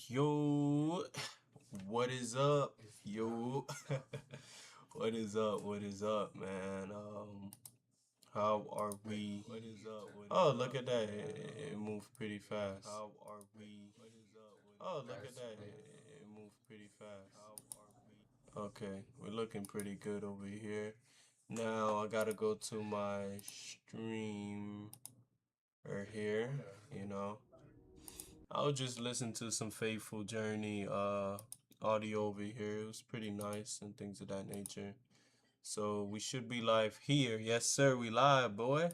Yo, what is up? Yo, what is up? What is up, man? How are we? What is up? Oh, look at that. It moved pretty fast. How are we? What is up? Oh, look at that. It moved pretty fast. How are we? Okay, we're looking pretty good over here. Now I gotta go to my stream right here, you know. I'll just listen to some Faithful Journey audio over here. It was pretty nice and things of that nature. So we should be live here. Yes, sir, we live, boy.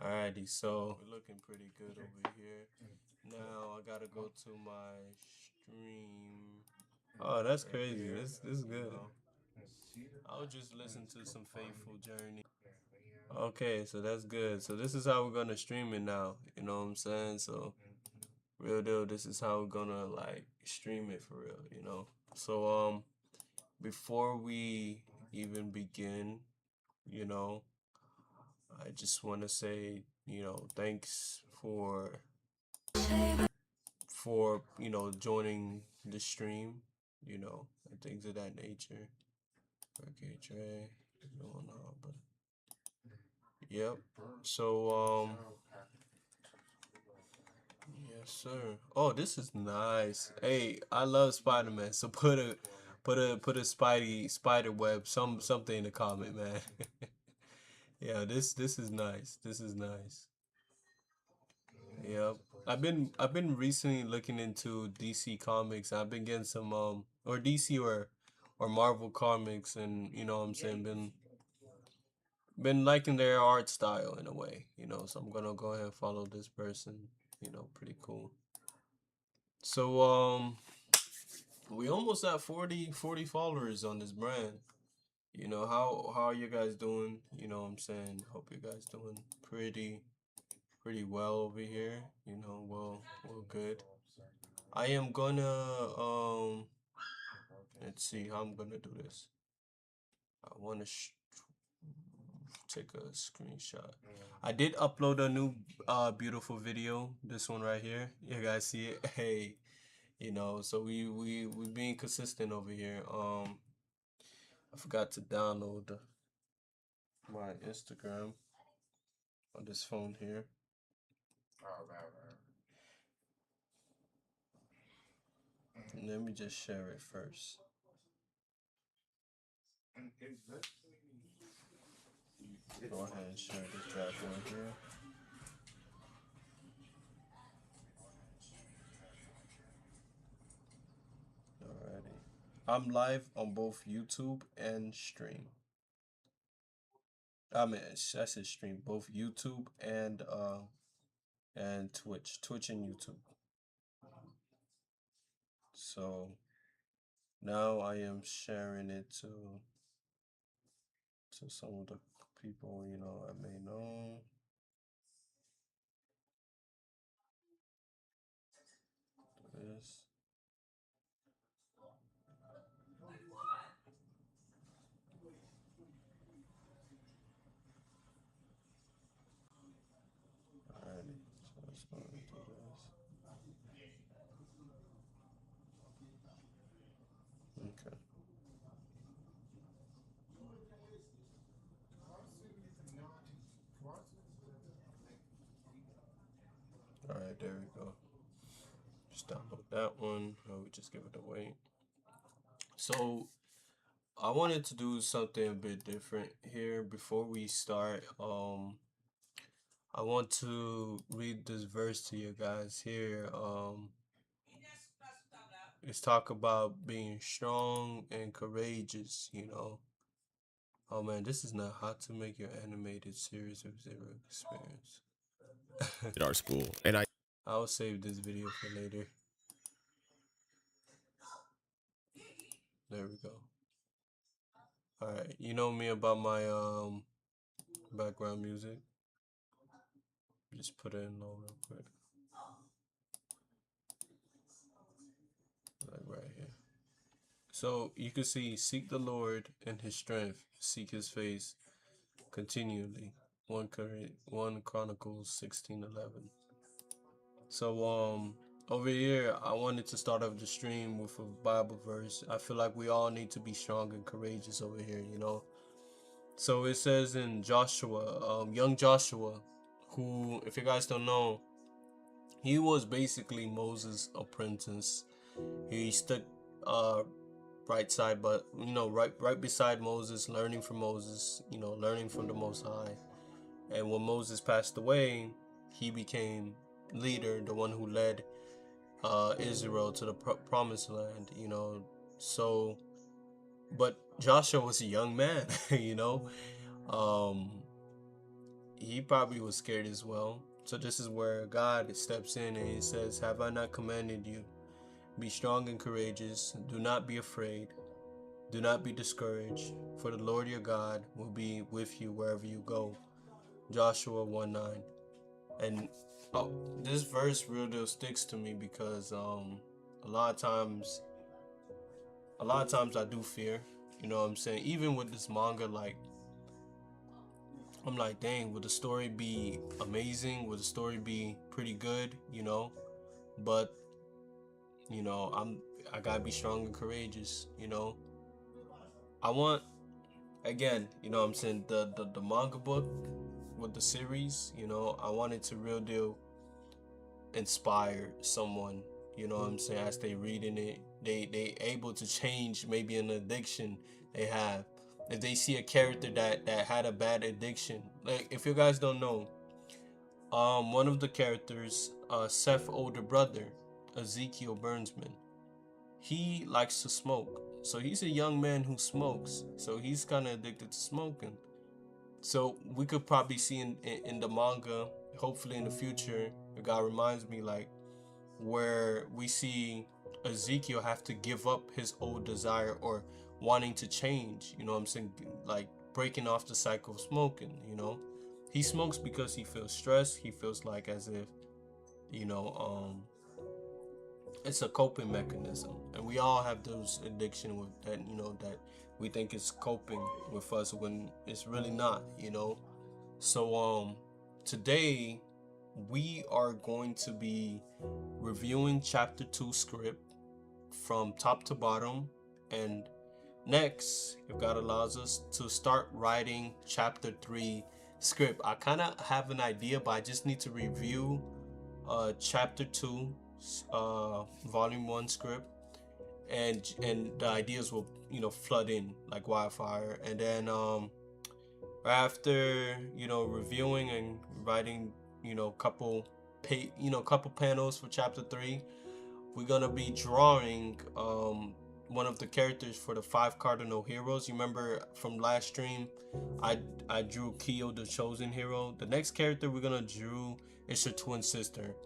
Alrighty, so we're looking pretty good over here. Now I gotta go to my stream. Oh, that's crazy. This is good. I'll just listen to some Faithful Journey. Okay, so that's good. So this is how we're gonna stream it now. You know what I'm saying? So real deal, this is how we're gonna like stream it for real, you know. So before we even begin, you know, I just wanna say, you know, thanks for joining the stream, you know, and things of that nature. Okay, Trey, going on, but yep. So yes, sir. Oh, this is nice. Hey, I love Spider-Man. So put a spider web something in the comment, man. Yeah, this is nice. This is nice. Yep. I've been recently looking into DC comics. I've been getting some or DC or Marvel comics, and you know what I'm saying, been liking their art style in a way, you know. So I'm gonna go ahead and follow this person, you know, pretty cool. So we almost at 40 followers on this brand. You know, how are you guys doing? You know what I'm saying? Hope you guys doing pretty well over here. You know, well good. I am gonna let's see how I'm gonna do this. I want to take a screenshot. I did upload a new beautiful video. This one right here. You guys see it? Hey, you know, so we being consistent over here. I forgot to download my Instagram on this phone here. Let me just share it first. Go ahead and share this bad boy here. Alrighty. I'm live on both YouTube and stream. I mean, I said stream, both YouTube and Twitch and YouTube. So now I am sharing it to some of the people, you know, I may know. This. Alrighty, so let's go into this. Okay. Alright, there we go. Just download that one. Oh, we just give it away. So I wanted to do something a bit different here before we start. I want to read this verse to you guys here. It's talk about being strong and courageous, you know. Oh man, this is not how to make your animated series of zero experience. At our school, and I'll save this video for later. There we go. Alright, you know me about my background music. Just put it in low real quick. Like right here. So you can see, seek the Lord and his strength, seek his face continually. 1 Chronicles 16:11. So over here, I wanted to start off the stream with a Bible verse. I feel like we all need to be strong and courageous over here, you know. So it says in Joshua, young Joshua, who, if you guys don't know, he was basically Moses' apprentice. He stood uh right side, but you know, right beside Moses, learning from Moses, you know, learning from the Most High. And when Moses passed away, he became leader, the one who led Israel to the promised land, you know. So, but Joshua was a young man, you know. Um, he probably was scared as well. So this is where God steps in and he says, "Have I not commanded you? Be strong and courageous. Do not be afraid. Do not be discouraged, for the Lord your God will be with you wherever you go." Joshua 1:9. And oh, this verse real deal sticks to me because a lot of times I do fear, you know what I'm saying? Even with this manga, like I'm like, dang, would the story be amazing? Would the story be pretty good, you know? But, you know, I gotta be strong and courageous, you know. I want again, you know what I'm saying, the manga book with the series, you know, I wanted to real deal inspire someone, you know what I'm saying, as they reading it, they able to change maybe an addiction they have. If they see a character that had a bad addiction, like if you guys don't know, one of the characters, Seth's older brother, Ezekiel Burnsman, he likes to smoke. So he's a young man who smokes. So he's kind of addicted to smoking. So we could probably see in the manga, hopefully in the future, if God reminds me, like where we see Ezekiel have to give up his old desire or wanting to change, you know what I'm saying? Like breaking off the cycle of smoking, you know? He smokes because he feels stressed. He feels like as if, you know, it's a coping mechanism. And we all have those addiction with that, you know, that we think is coping with us when it's really not, you know? So today we are going to be reviewing chapter 2 script from top to bottom, and next, if God allows us, to start writing chapter 3 script. I kind of have an idea, but I just need to review chapter 2 volume 1 script, and the ideas will, you know, flood in like wildfire. And then after, you know, reviewing and writing, you know, couple panels for chapter 3, we're gonna be drawing one of the characters for the 5 cardinal heroes. You remember from last stream, I drew Kyo, the chosen hero. The next character we're gonna drew is her twin sister.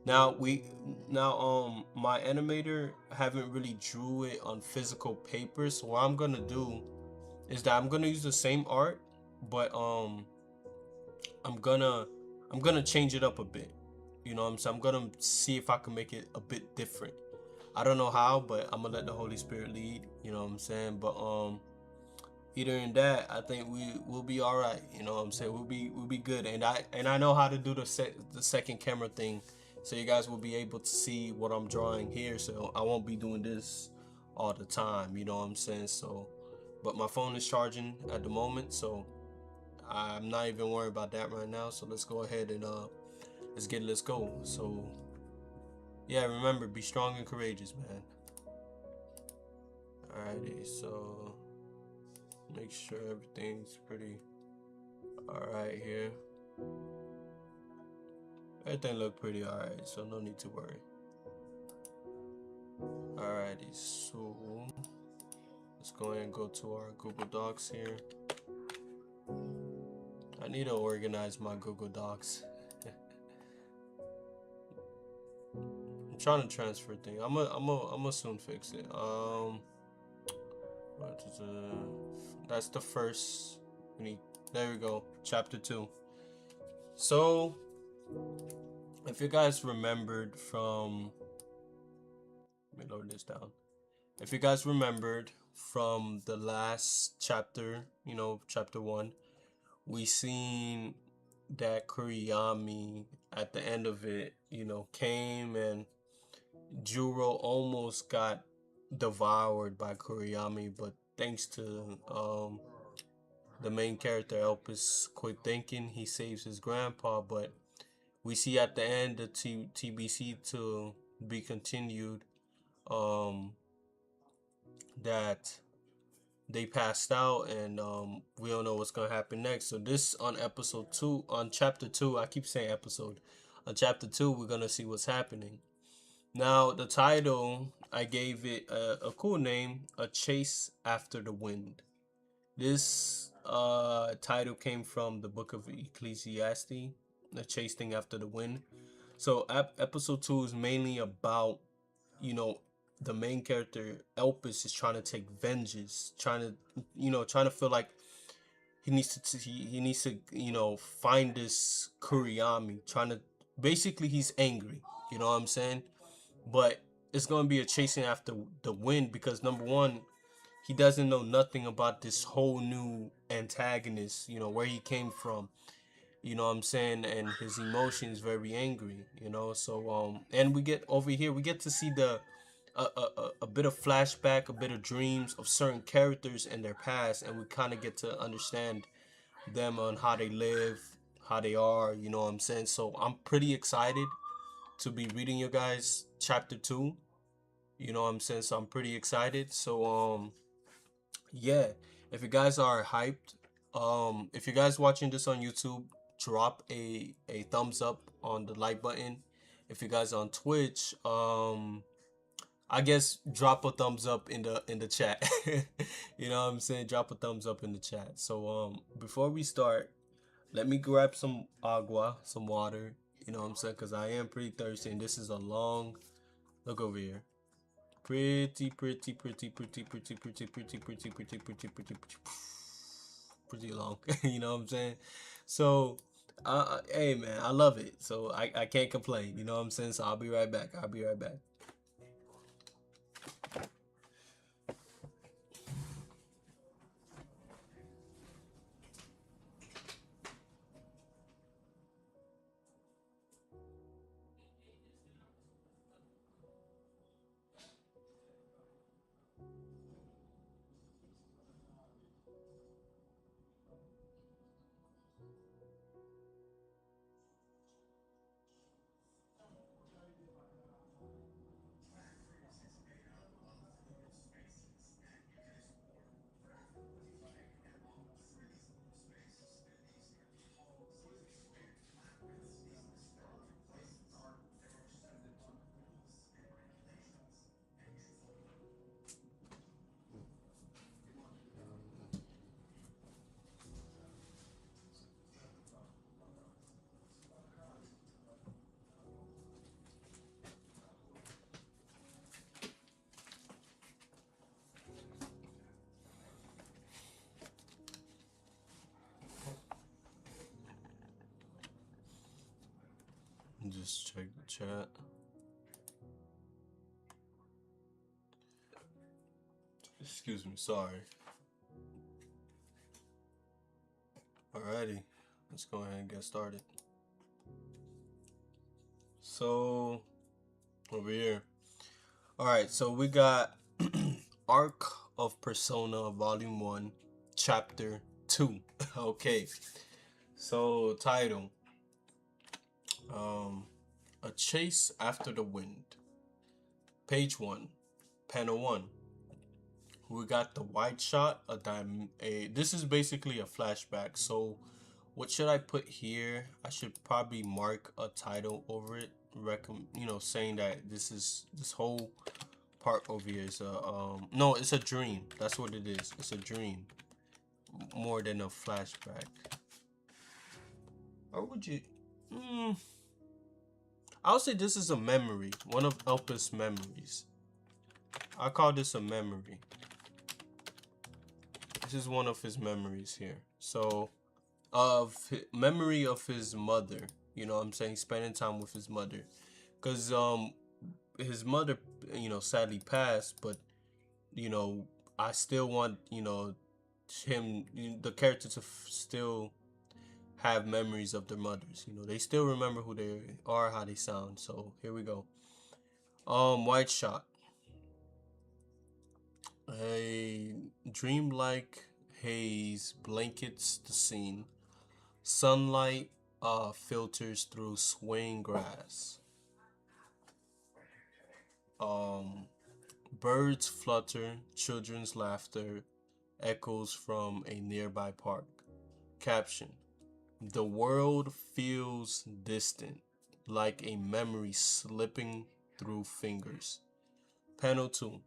Now my animator haven't really drew it on physical paper, so what I'm gonna do is that I'm gonna use the same art, but I'm gonna I'm gonna change it up a bit. You know what I'm saying? I'm gonna see if I can make it a bit different. I don't know how, but I'm gonna let the Holy Spirit lead. You know what I'm saying? But either in that, I think we'll be all right. You know what I'm saying? We'll be good. And I know how to do the second camera thing, so you guys will be able to see what I'm drawing here. So I won't be doing this all the time. You know what I'm saying? So, but my phone is charging at the moment, so I'm not even worried about that right now. So let's go ahead and let's go. So yeah, remember, be strong and courageous, man. Alrighty, so make sure everything's pretty alright here. Everything look pretty alright, so no need to worry. Alrighty, so let's go ahead and go to our Google Docs here. I need to organize my Google Docs. I'm trying to transfer things. I'm gonna soon fix it. That's the first. There we go. Chapter 2. So, if you guys remembered from, let me load this down. If you guys remembered from the last chapter, you know, chapter 1, we seen that Kuriyami at the end of it, you know, came and Juro almost got devoured by Kuriyami, but thanks to the main character Elpis quick thinking, he saves his grandpa. But we see at the end the TBC to be continued, um, that they passed out, and we don't know what's gonna happen next. So this on episode 2, on chapter 2. I keep saying episode. On chapter 2, we're gonna see what's happening. Now the title, I gave it a cool name, A Chase After the Wind. This title came from the book of Ecclesiastes, the chasing after the wind. So episode 2 is mainly about, you know, the main character Elpis is trying to take vengeance, trying to, trying to feel like he needs to, find this Kuriyami, trying to, basically he's angry, you know what I'm saying? But it's going to be a chasing after the wind, because number one, he doesn't know nothing about this whole new antagonist, where he came from, you know what I'm saying, and his emotions very angry, so and we get over here, we get to see the a bit of flashback, a bit of dreams of certain characters in their past, and we kind of get to understand them on how they live, how they are, you know what I'm saying. So I'm pretty excited to be reading you guys chapter 2, you know what I'm saying. So I'm pretty excited. So yeah, if you guys are hyped, if you guys watching this on YouTube, drop a thumbs up on the like button. If you guys on Twitch, I guess drop a thumbs up in the chat. You know what I'm saying? Drop a thumbs up in the chat. So before we start, let me grab some agua, some water. You know what I'm saying? Cause I am pretty thirsty, and this is a long. Look over here. Pretty long. You know what I'm saying? So, hey man, I love it. So I can't complain. You know what I'm saying? So I'll be right back. I'll be right back. Just check the chat. Excuse me, sorry. Alrighty, let's go ahead and get started. So, over here. Alright, so we got Ark of Persona Volume 1, Chapter 2. Okay, so title, A Chase After the Wind. Page 1, Panel 1. We got the white shot, this is basically a flashback. So what should I put here? I should probably mark a title over it, saying that this whole part over here is a no, it's a dream. That's what it is. It's a dream more than a flashback. Or would you I'll say this is a memory, one of Elpis' memories. I call this a memory. This is one of his memories here. So, memory of his mother. You know what I'm saying? Spending time with his mother. Because, his mother, sadly passed. But, I still want, him, the character to still have memories of their mothers. They still remember who they are, how they sound. So, here we go. White shot. A dreamlike haze blankets the scene. Sunlight filters through swaying grass. Um, Birds flutter, children's laughter echoes from a nearby park. Caption: the world feels distant, like a memory slipping through fingers. Panel 2.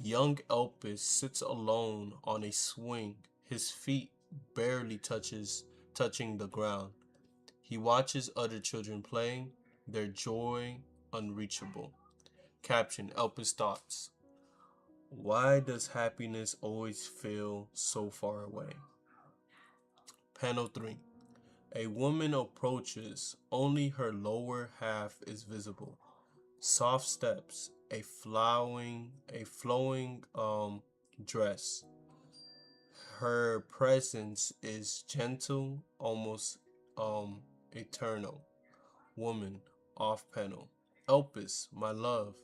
Young Elpis sits alone on a swing, his feet barely touching the ground. He watches other children playing, their joy unreachable. Caption: Elpis thoughts. Why does happiness always feel so far away? Panel 3. A woman approaches, only her lower half is visible. Soft steps, a flowing dress. Her presence is gentle, almost eternal. Woman, off panel. Elpis, my love,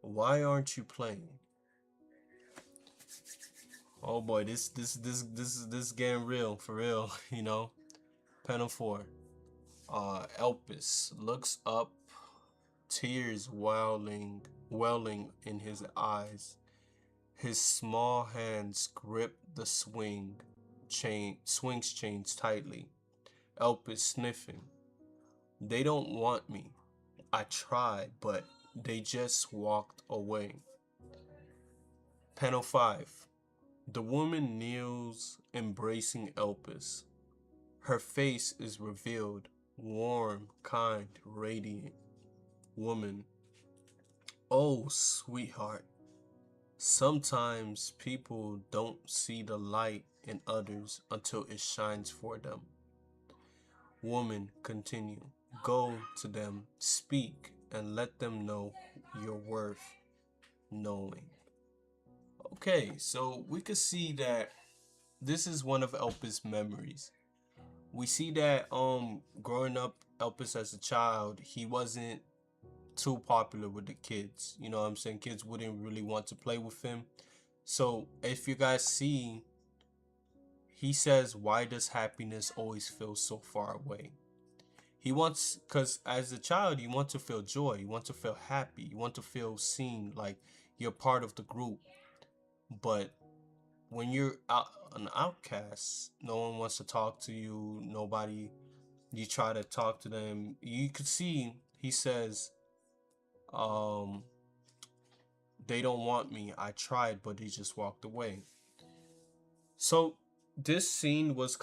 why aren't you playing? Oh boy, this getting real for real, you know. Panel 4. Elpis looks up, tears welling in his eyes. His small hands grip the swings chains tightly. Elpis sniffing. They don't want me. I tried, but they just walked away. Panel 5. The woman kneels, embracing Elpis. Her face is revealed, warm, kind, radiant. Woman, oh sweetheart, sometimes people don't see the light in others until it shines for them. Woman, continue. Go to them, speak, and let them know your worth knowing. Okay, so we could see that this is one of Elpis' memories. We see that growing up Elpis as a child, he wasn't too popular with the kids. You know what I'm saying? Kids wouldn't really want to play with him. So if you guys see, he says, why does happiness always feel so far away? He wants, because as a child, you want to feel joy, you want to feel happy, you want to feel seen, like you're part of the group. But when you're an outcast, no one wants to talk to you, nobody, you try to talk to them. You could see, he says, um, they don't want me. I tried, but they just walked away. So this scene was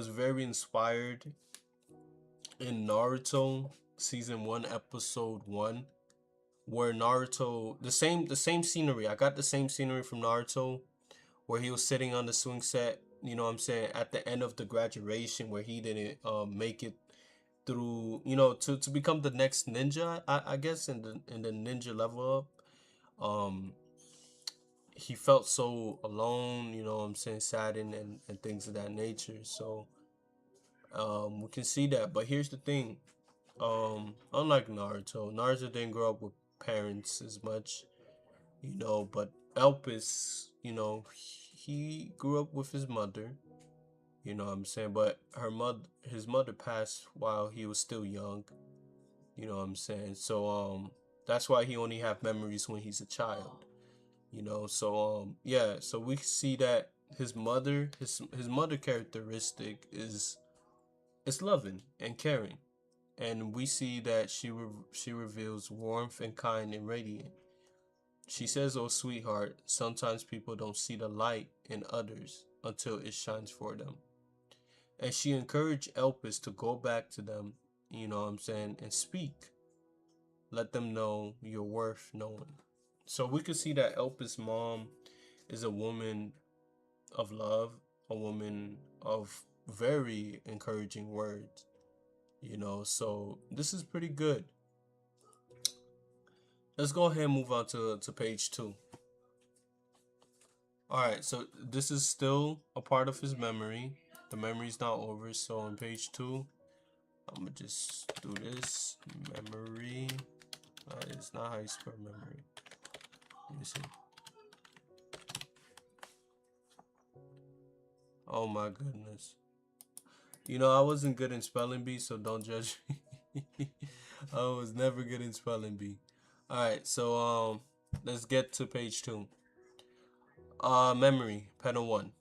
very inspired in Naruto season 1 episode 1, where Naruto, the same scenery. I got the same scenery from Naruto, where he was sitting on the swing set, you know what I'm saying, at the end of the graduation, where he didn't make it through, to become the next ninja, I guess, in the ninja level up. He felt so alone, you know what I'm saying, saddened, and things of that nature. So we can see that. But here's the thing. Unlike Naruto didn't grow up with parents as much, but Elpis, he grew up with his mother, you know what I'm saying, but his mother passed while he was still young, you know what I'm saying. So that's why he only have memories when he's a child, so yeah, so we see that his mother characteristic is loving and caring, and we see that she reveals warmth and kind and radiant. She says, oh sweetheart, sometimes people don't see the light in others until it shines for them. And she encouraged Elpis to go back to them, you know what I'm saying, and speak. Let them know you're worth knowing. So we could see that Elpis' mom is a woman of love, a woman of very encouraging words, so this is pretty good. Let's go ahead and move on to page 2. Alright, so this is still a part of his memory. The memory's not over, so on page 2, I'm gonna just do this. Memory. It's not how you spell memory. Let me see. Oh my goodness. You know, I wasn't good in spelling bee, so don't judge me. I was never good in spelling bee. Alright, so let's get to page 2. Memory, panel 1.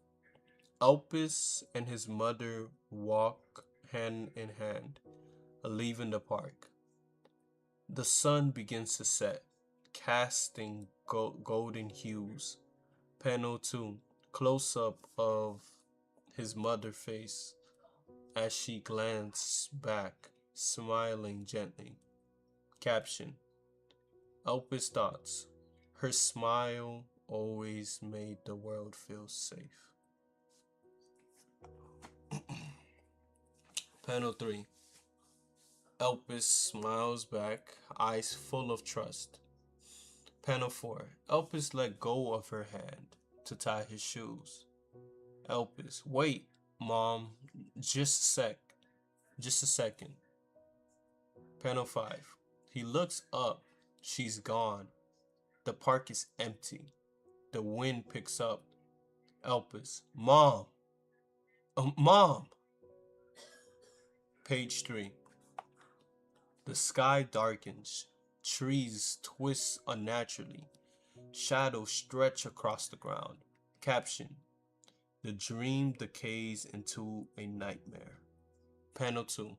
Elpis and his mother walk hand in hand, leaving the park. The sun begins to set, casting golden hues. Panel 2. Close up of his mother face as she glances back, smiling gently. Caption: Elpis thoughts. Her smile always made the world feel safe. Panel 3. Elpis smiles back, eyes full of trust. Panel 4. Elpis let go of her hand to tie his shoes. Elpis: wait, Mom, just a sec. Just a second. Panel 5. He looks up. She's gone. The park is empty. The wind picks up. Elpis: Mom! Mom! Page 3. The sky darkens. Trees twist unnaturally. Shadows stretch across the ground. Caption: The dream decays into a nightmare. Panel 2.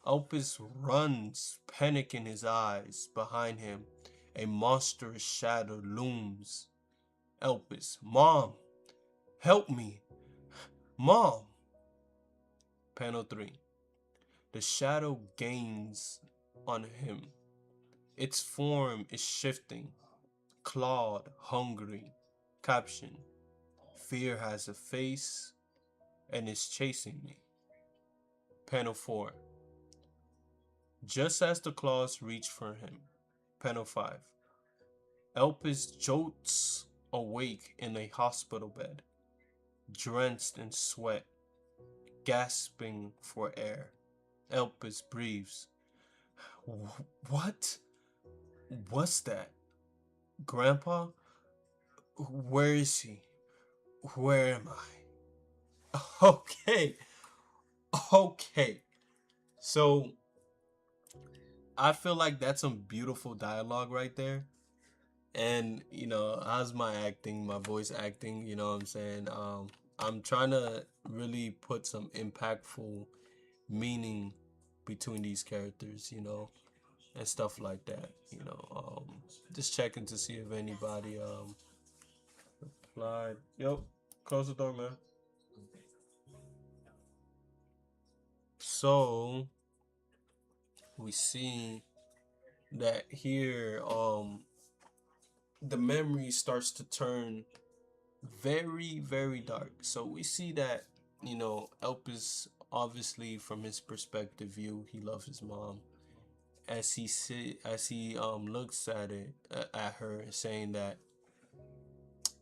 Elpis runs, panic in his eyes. Behind him, a monstrous shadow looms. Elpis: Mom! Help me! Mom! Panel 3. The shadow gains on him. Its form is shifting, clawed, hungry. Caption: Fear has a face and is chasing me. Panel 4. Just as the claws reach for him. Panel 5. Elpis jolts awake in a hospital bed, drenched in sweat, gasping for air. Elpis breathes. What? What's that? Grandpa? Where is he? Where am I? Okay. Okay. So I feel like that's some beautiful dialogue right there. And how's my acting, my voice acting, you know what I'm saying? I'm trying to really put some impactful meaning between these characters, and stuff like that, just checking to see if anybody replied. Yep, close the door, man. So we see that here the memory starts to turn very, very dark. So we see that, Elpis, obviously from his perspective view, he loves his mom. As he looks at her, saying that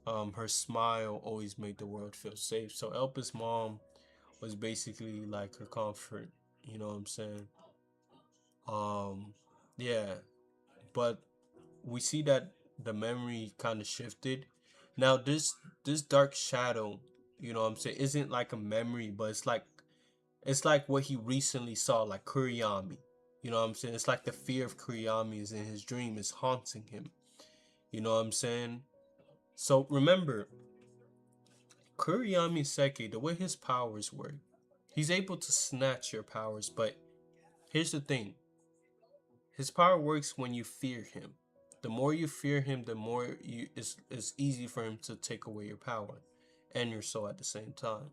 her smile always made the world feel safe. So Elpis' mom was basically like her comfort, you know what I'm saying? Yeah, but we see that the memory kind of shifted. Now this dark shadow, you know what I'm saying, isn't like a memory, but it's like what he recently saw, like Kuriyami. You know what I'm saying? It's like the fear of Kuriyami is in his dream, is haunting him. You know what I'm saying? So remember, Kuriyami Seki, the way his powers work, he's able to snatch your powers, but here's the thing. His power works when you fear him. The more you fear him, the more it's easy for him to take away your power and your soul at the same time.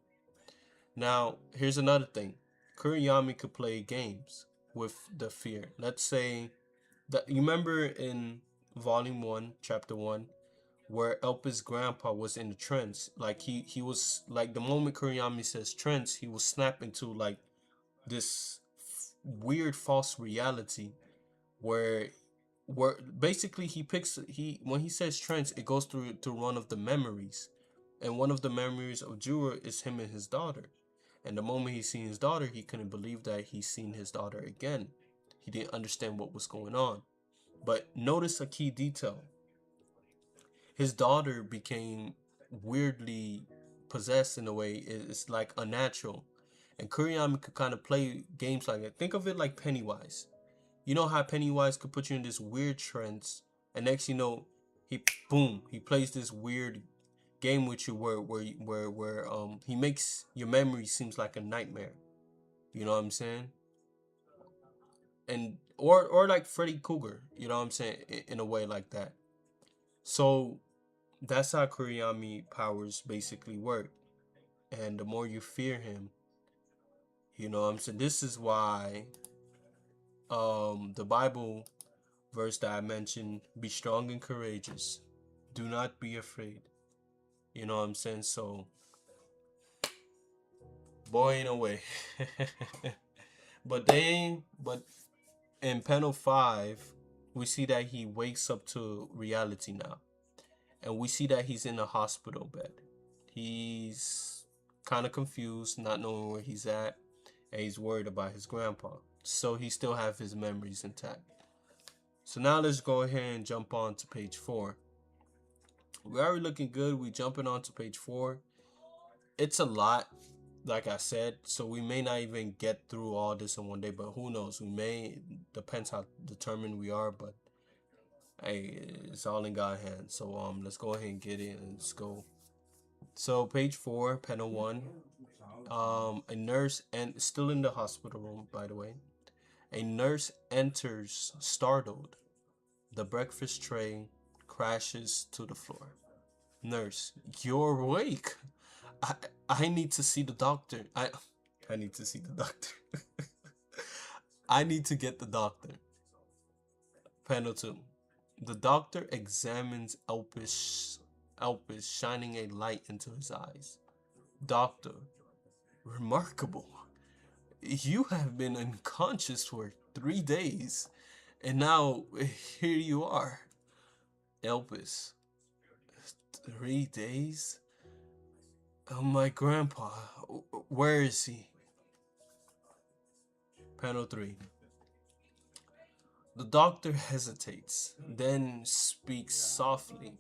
Now, here's another thing. Kuriyami could play games with the fear. Let's say that you remember in Volume 1, Chapter 1, where Elpis' grandpa was in the trance. Like he was like, the moment Kuriyami says trance, he will snap into like this weird false reality where basically he when he says trance, it goes through to one of the memories, and one of the memories of Jura is him and his daughter. And the moment he seen his daughter, he couldn't believe that he seen his daughter again. He didn't understand what was going on. But notice a key detail. His daughter became weirdly possessed in a way. It's like unnatural. And Kuriyama could kind of play games like that. Think of it like Pennywise. You know how Pennywise could put you in this weird trance, and next you know, he boom, he plays this weird game with you where he makes your memory seems like a nightmare. You know what I'm saying? And or like Freddy Krueger. You know what I'm saying? In a way like that. So that's how Kuriyami powers basically work. And the more you fear him, you know what I'm saying? This is why the Bible verse that I mentioned, be strong and courageous. Do not be afraid. You know what I'm saying? So boy in a way. But in panel 5, we see that he wakes up to reality now. And we see that he's in a hospital bed. He's kind of confused, not knowing where he's at, and he's worried about his grandpa. So he still have his memories intact. So now let's go ahead and jump on to page 4. We're already looking good. We jumping on to page 4. It's a lot, like I said, so we may not even get through all this in one day, but who knows? We may, depends how determined we are, but hey, it's all in God's hands. So let's go ahead and get it and let's go. So page 4, panel 1. A nurse, and still in the hospital room, by the way. A nurse enters startled. The breakfast tray crashes to the floor. Nurse, you're awake. I I need to see the doctor. I need to see the doctor. I need to get the doctor. Panel 2. The doctor examines Elpis, shining a light into his eyes. Doctor, remarkable. You have been unconscious for 3 days, and now here you are. Elpis, 3 days? Oh, my grandpa, where is he? Panel 3. The doctor hesitates, then speaks softly.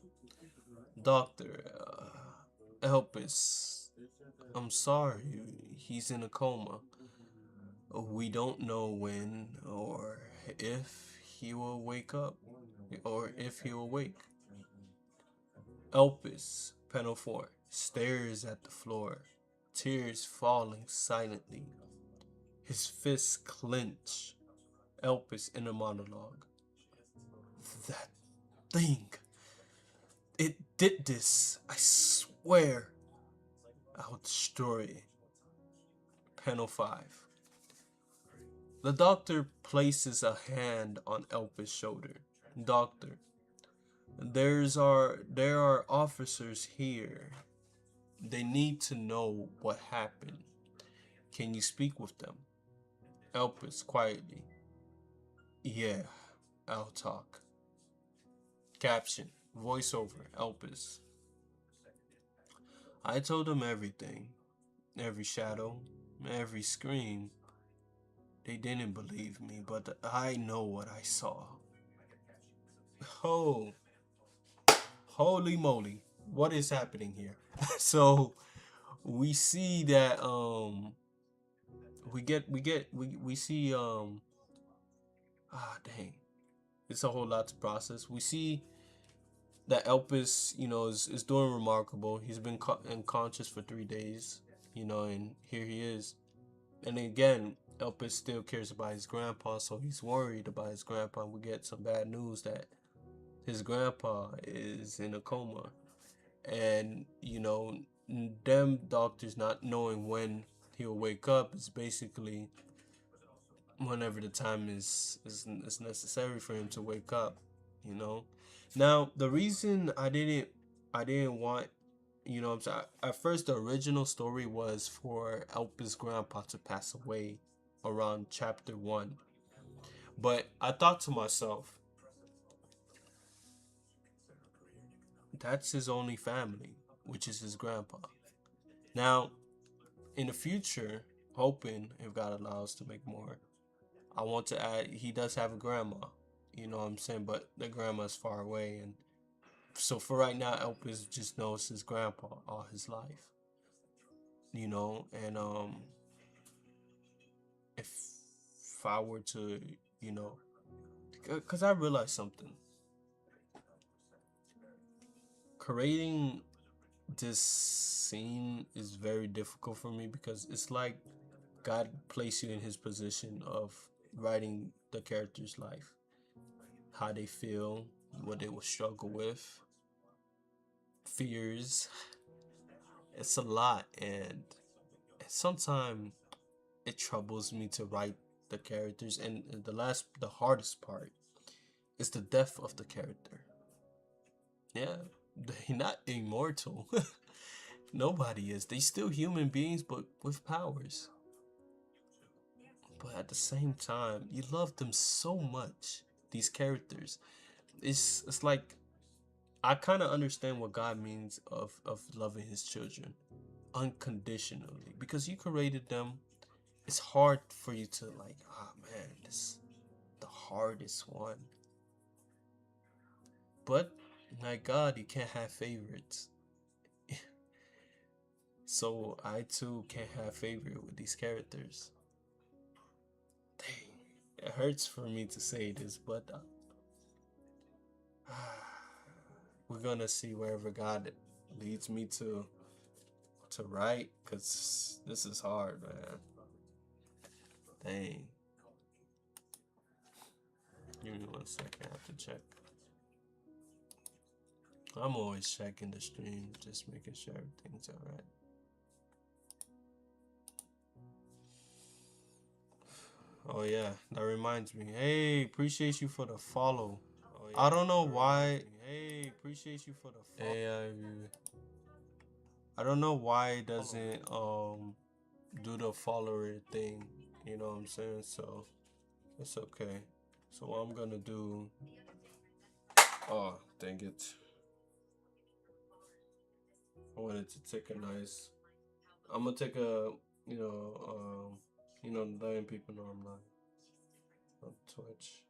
Doctor, Elpis, I'm sorry, he's in a coma. We don't know when or if he will wake up, or if he will wake. Elpis, panel 4, stares at the floor, tears falling silently. His fists clench. Elpis in a monologue. That thing. It did this. I swear. I'll destroy it. Panel 5. The doctor places a hand on Elpis' shoulder. Doctor, there are officers here. They need to know what happened. Can you speak with them? Elpis quietly. Yeah, I'll talk. Caption. Voiceover. Elpis. I told them everything. Every shadow. Every scream. They didn't believe me, but I know what I saw. Oh, holy moly. What is happening here? So we see that we see dang. It's a whole lot to process. We see that Elpis, is doing remarkable. He's been unconscious for 3 days, and here he is. And again, Elpis still cares about his grandpa, so he's worried about his grandpa. We get some bad news that his grandpa is in a coma. And, them doctors not knowing when he'll wake up is basically whenever the time is necessary for him to wake up, Now, the reason I didn't want, I'm sorry, at first the original story was for Elpis' grandpa to pass away around chapter 1. But I thought to myself, that's his only family, which is his grandpa. Now, in the future, hoping if God allows to make more, I want to add he does have a grandma. You know what I'm saying? But the grandma's far away, and so for right now, Elvis just knows his grandpa all his life. You know, and if I were to, you know, because I realized something, creating this scene is very difficult for me because it's like God placed you in his position of writing the character's life, how they feel, what they will struggle with, fears. It's a lot, and sometimes it troubles me to write the characters. And the hardest part is the death of the character. Yeah, they're not immortal. Nobody is. They still human beings, but with powers. But at the same time, you love them so much. These characters, it's like I kind of understand what God means of loving His children unconditionally because you created them. It's hard for you to like, ah man, this the hardest one. But my God, you can't have favorites. So I too can't have favorite with these characters. Dang, it hurts for me to say this, but we're gonna see wherever God leads me to write, cause this is hard, man. Dang. Give me 1 second. I have to check. I'm always checking the stream, just making sure everything's alright. Oh yeah, that reminds me. Hey, appreciate you for the follow. Oh, yeah, I don't know why. Hey, appreciate you for the follow. Hey, I don't know why it doesn't do the follower thing. You know what I'm saying? So it's okay. So what I'm gonna do? Oh, dang it! I wanted to take a nice. I'm gonna take a letting people know I'm not on Twitch.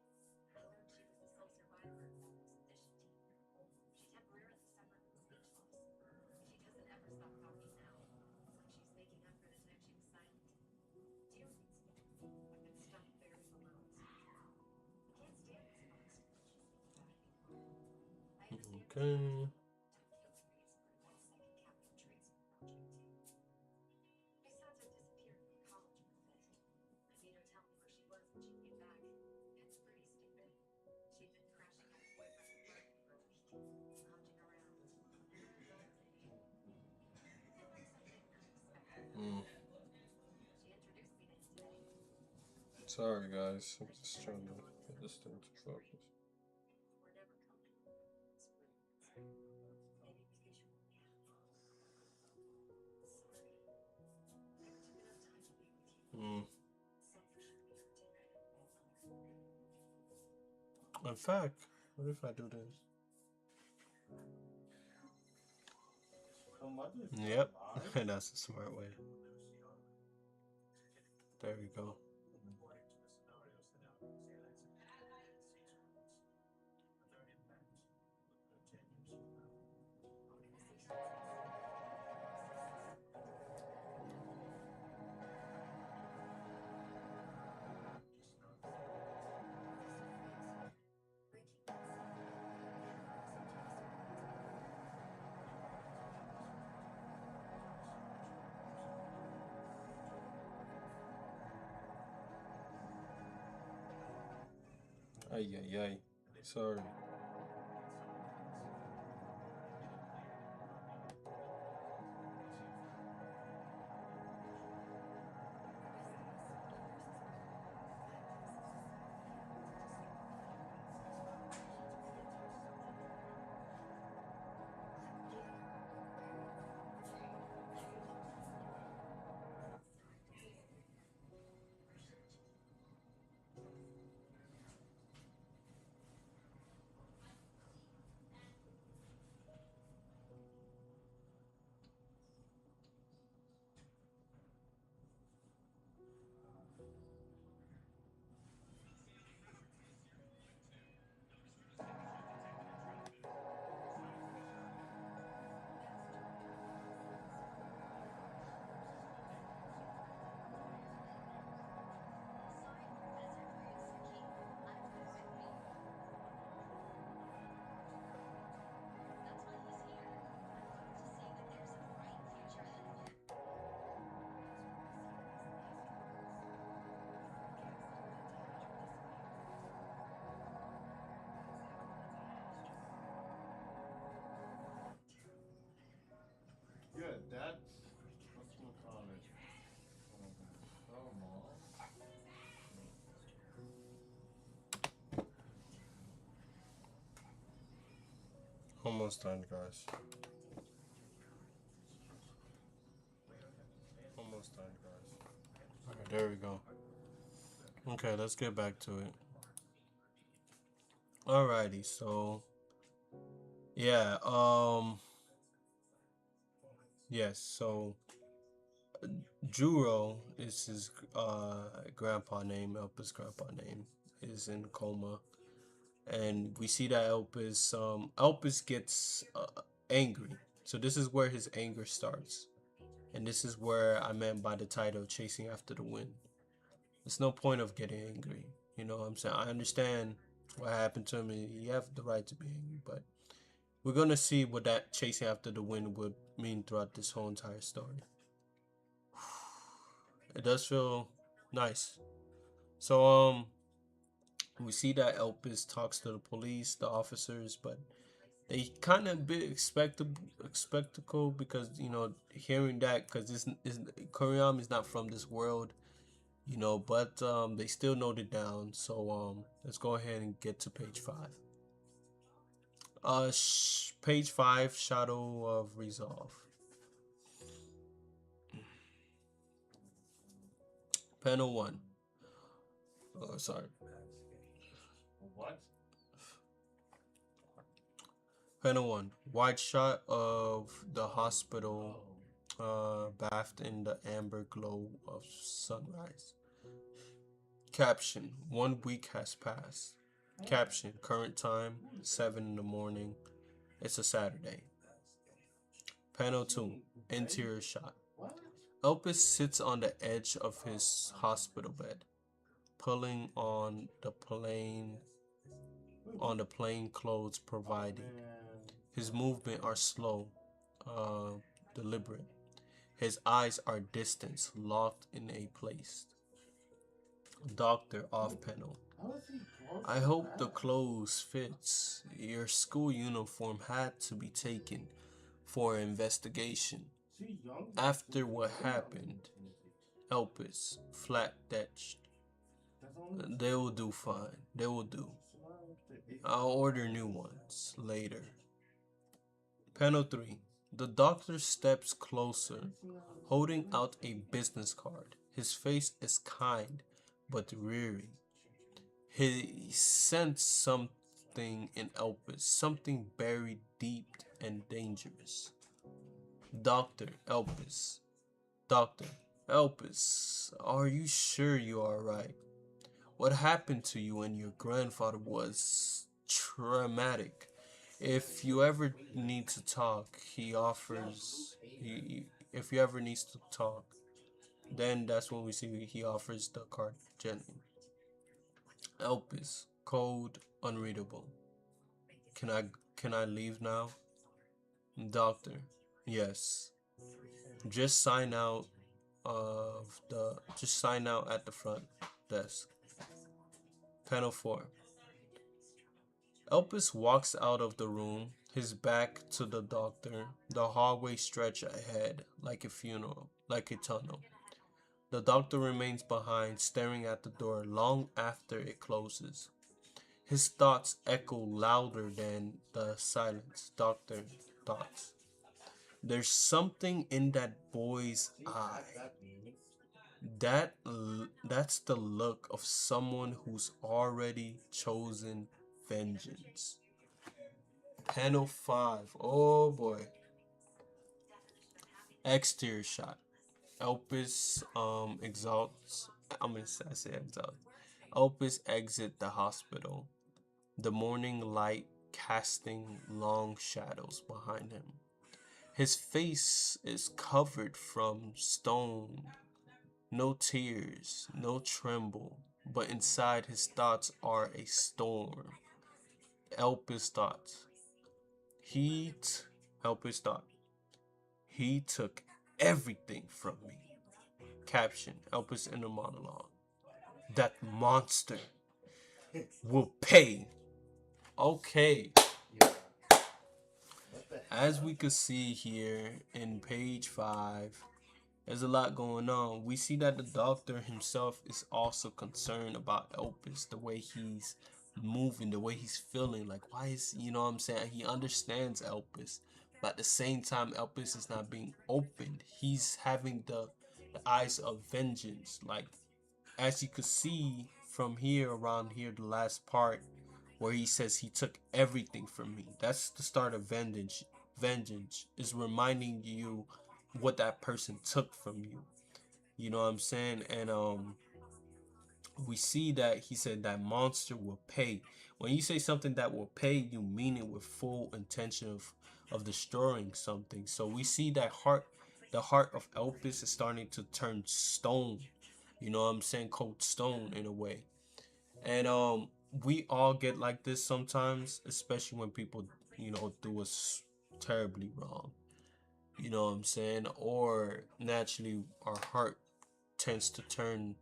Okay. Mm. Sorry, guys. I'm just trying to get this thing to focus. Mm. In fact, what if I do this? Yep, that's a smart way. There we go. Ay, ay, ay. Sorry. Almost done, guys. Almost done, guys. Alright, there we go. Okay, let's get back to it. Alrighty, so yeah, yes, so Juro is his grandpa name, Elpis' grandpa name, is in coma, and we see that Elpis gets angry. So this is where his anger starts, and this is where I meant by the title, "Chasing After the Wind." There's no point of getting angry. You know what I'm saying? I understand what happened to him, and you have the right to be angry, but we're gonna see what that chasing after the wind would mean throughout this whole entire story. It does feel nice. So we see that Elpis talks to the police, the officers, but they kind of bit spectacle because hearing that because this is Korean is not from this world, but they still note it down. So let's go ahead and get to page 5. Page 5, Shadow of Resolve. Panel 1. Oh, sorry. Panel 1. Wide shot of the hospital, bathed in the amber glow of sunrise. Caption: 1 week has passed. Caption: current time 7 in the morning. It's a Saturday. Panel 2. Interior shot. Elpis sits on the edge of his hospital bed, pulling on the plain clothes provided. His movements are slow, deliberate. His eyes are distant, locked in a place. Doctor off panel. I hope the clothes fits. Your school uniform had to be taken for investigation. After what happened, Elpis, flat etched. They will do fine. They will do. I'll order new ones later. Panel 3. The doctor steps closer, holding out a business card. His face is kind, but weary. He sensed something in Elpis, something buried deep and dangerous. Dr. Elpis. Dr. Elpis, are you sure you are right? What happened to you and your grandfather was traumatic. If you ever need to talk, he offers. If you ever needs to talk, then that's when we see he offers the card gently. Elpis, code unreadable. Can I leave now? Doctor, yes. Just sign out just sign out at the front desk. Panel 4. Elpis walks out of the room, his back to the doctor. The hallway stretches ahead like a tunnel. The doctor remains behind, staring at the door long after it closes. His thoughts echo louder than the silence. Doctor thoughts. There's something in that boy's eye. That's the look of someone who's already chosen vengeance. Panel 5. Oh boy. Exterior shot. Elpis exalts. I say exalt. Elpis exit the hospital. The morning light casting long shadows behind him. His face is covered from stone. No tears, no tremble, but inside his thoughts are a storm. Elpis thoughts. Elpis thought. He took everything from me. Caption: Elpis inner monologue. That monster will pay. Okay. As we could see here in page 5, there's a lot going on. We see that the doctor himself is also concerned about Elpis, the way he's moving, the way he's feeling. Like, why is, you know what I'm saying? He understands Elpis, but at the same time, Elpis is not being opened. He's having the eyes of vengeance. Like, as you could see from here, around here, the last part where he says he took everything from me. That's the start of vengeance. Vengeance is reminding you what that person took from you. You know what I'm saying? And we see that he said that monster will pay. When you say something that will pay, you mean it with full intention of destroying something. So we see that the heart of Elpis is starting to turn stone. You know what I'm saying? Cold stone in a way. And we all get like this sometimes, especially when people, you know, do us terribly wrong. You know what I'm saying? Or naturally our heart tends to turn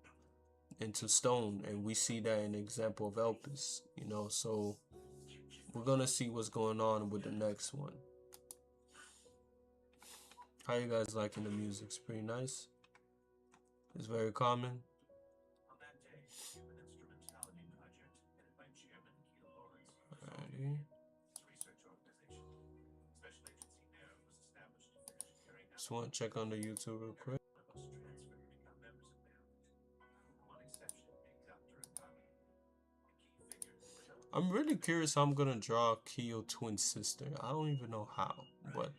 into stone, and we see that in the example of Elpis, you know. So we're gonna see what's going on with the next one. How you guys liking the music? It's pretty nice. It's very common. Alrighty. Just want to check on the YouTube real quick. I'm really curious how I'm gonna draw Kyo twin sister. I don't even know how, but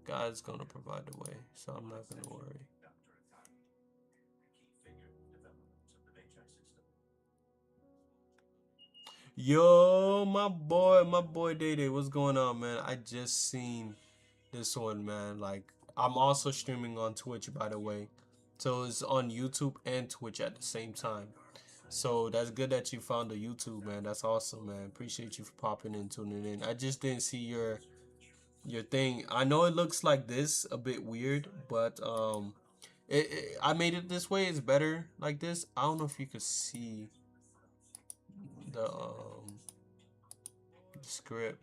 God's gonna provide the way, so I'm not gonna worry. Yo, my boy Day Day, what's going on, man? I just seen this one, man. Like, I'm also streaming on Twitch, by the way, so it's on YouTube and Twitch at the same time. So that's good that you found the YouTube, man. That's awesome, man. Appreciate you for popping in, tuning in. I just didn't see your thing. I know it looks like this, a bit weird, but I made it this way. It's better like this. I don't know if you could see the script.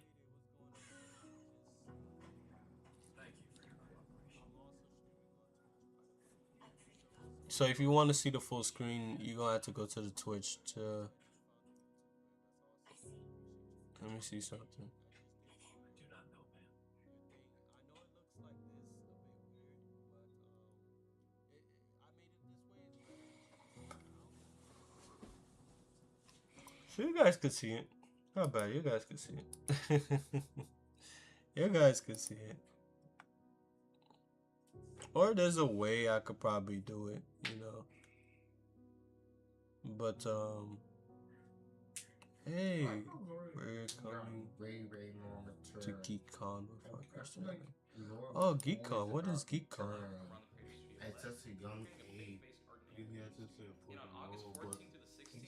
So if you want to see the full screen, you're gonna have to go to the Twitch to. Let me see something. So you guys could see it. Not bad. You guys could see it. You guys could see it. Or there's a way I could probably do it, you know. But hey, we're coming to GeekCon with our question. Oh, GeekCon. What is GeekCon?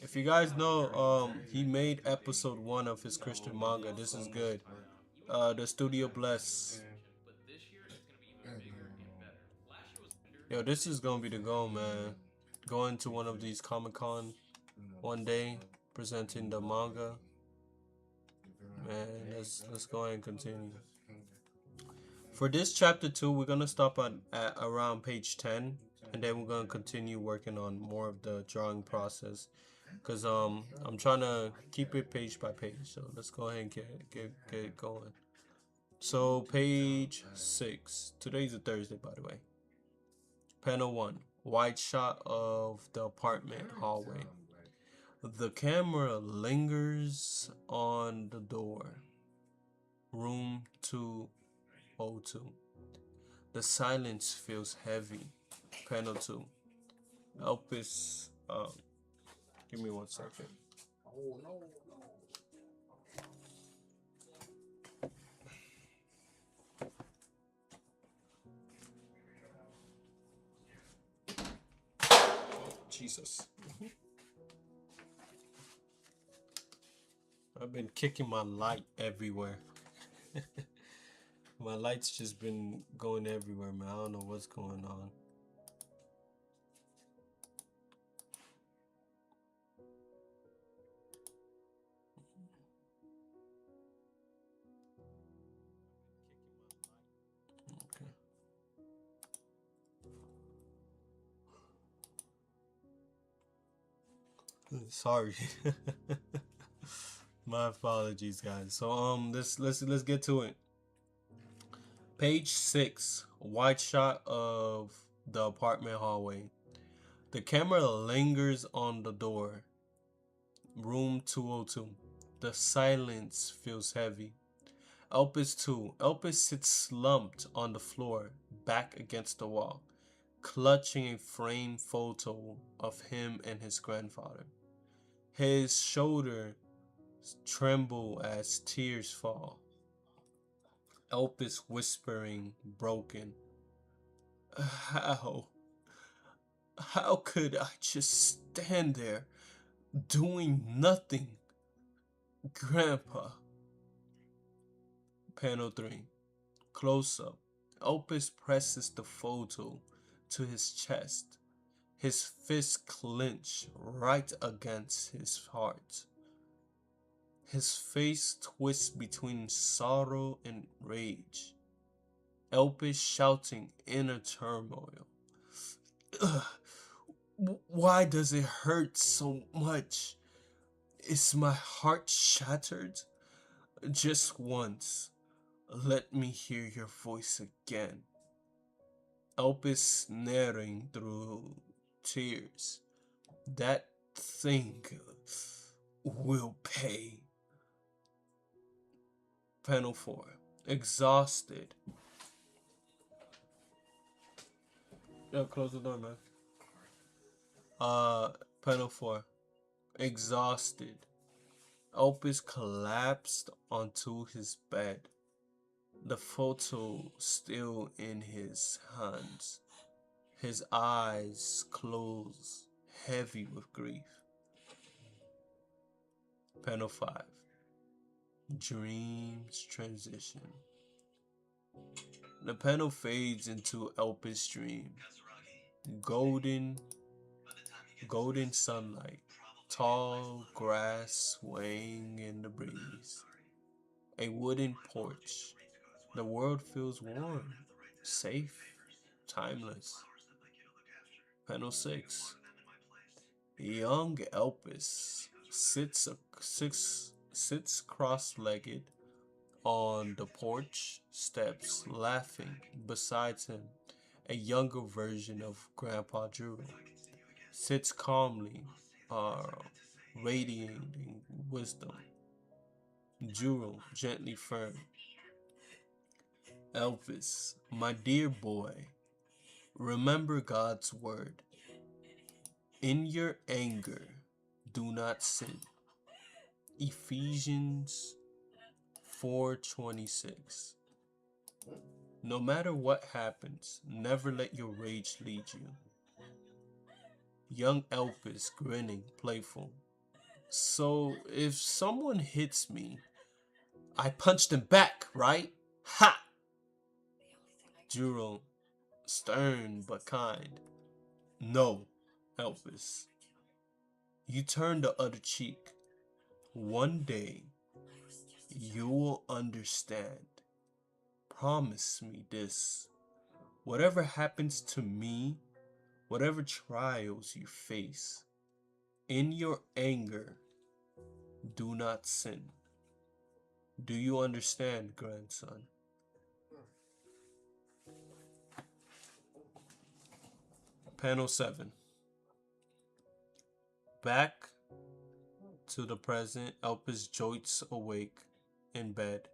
If you guys know, he made episode 1 of his Christian manga. This is good. The Studio Bless. Yo, this is gonna be the goal, man. Going to one of these Comic Con one day, presenting the manga. Man, let's go ahead and continue. For this chapter 2, we're gonna stop at around page 10, and then we're gonna continue working on more of the drawing process. Cause I'm trying to keep it page by page. So let's go ahead and get it going. So page 6. Today's a Thursday, by the way. Panel 1. Wide shot of the apartment hallway. The camera lingers on the door. Room 202. The silence feels heavy. Panel 2. Elpis. Give me 1 second. Oh no. Jesus. I've been kicking my light everywhere. My light's just been going everywhere, man. I don't know what's going on. Okay. Sorry. My apologies, guys. So let's get to it. Page 6, wide shot of the apartment hallway. The camera lingers on the door. Room 202. The silence feels heavy. Elpis 2. Elpis sits slumped on the floor, back against the wall, clutching a framed photo of him and his grandfather. His shoulders tremble as tears fall. Elpis whispering, broken. How? How could I just stand there, doing nothing? Grandpa. Panel 3. Close up. Elpis presses the photo to his chest. His fists clench right against his heart. His face twists between sorrow and rage. Elpis shouting inner turmoil. Ugh. Why does it hurt so much? Is my heart shattered? Just once, let me hear your voice again. Elpis narrating through tears. That thing will pay. Panel 4. Exhausted. Yo, close the door, man. Panel 4. Exhausted. Elpis collapsed onto his bed. The photo still in his hands. His eyes closed, heavy with grief. Panel 5. Dreams transition. The panel fades into Elpis' dream. Golden sunlight. Tall grass swaying in the breeze. A wooden porch. The world feels warm, safe, timeless. Panel 6. Young Elpis sits cross-legged on the porch steps, laughing. Beside him, a younger version of Grandpa Drew sits calmly, radiating wisdom. Juro gently firm. Elpis, my dear boy, remember God's word. In your anger, do not sin. Ephesians 4:26. No matter what happens, never let your rage lead you. Young Elpis grinning, playful. So if someone hits me, I punch them back, right? Ha! Juro, stern but kind. No, Elpis. You turn the other cheek. One day, you will understand. Promise me this. Whatever happens to me, whatever trials you face, in your anger, do not sin. Do you understand, grandson? Panel 7. Back to the present, Elpis joints awake in bed,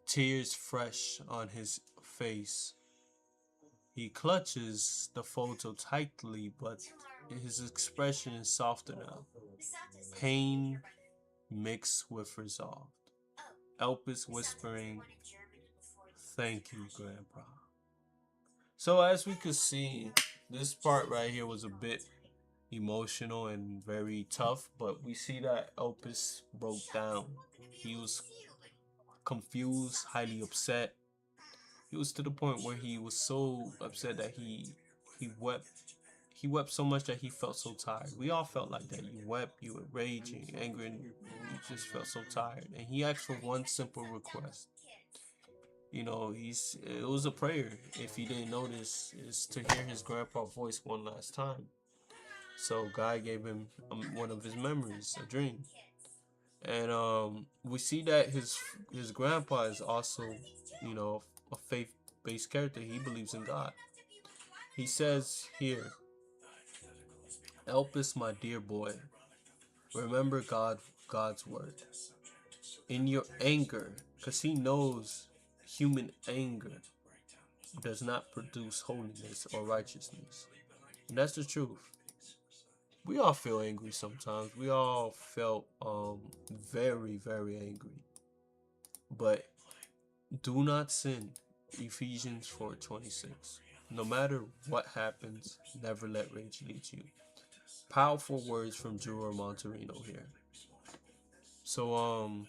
tears fresh on his face. He clutches the photo tightly, but his expression is softer now. Pain mixed with resolve. Elpis whispering, thank you, Grandpa. So as we could see, this part right here was a bit emotional and very tough, but we see that Elpis broke down. He was confused, highly upset. He was to the point where he was so upset that he wept. He wept so much that he felt so tired. We all felt like that. You wept, you were raging, angry, and you just felt so tired. And he asked for one simple request. You know, it was a prayer, if he didn't notice, is to hear his grandpa's voice one last time. So God gave him one of his memories, a dream. And we see that his grandpa is also, you know, a faith-based character. He believes in God. He says here, "Elpis, my dear boy, remember God's word in your anger, because he knows human anger does not produce holiness or righteousness, and that's the truth. We all feel angry sometimes. We all felt very, very angry, but do not sin. Ephesians 4:26. No matter what happens, never let rage lead you." Powerful words from Juro Monterino here. So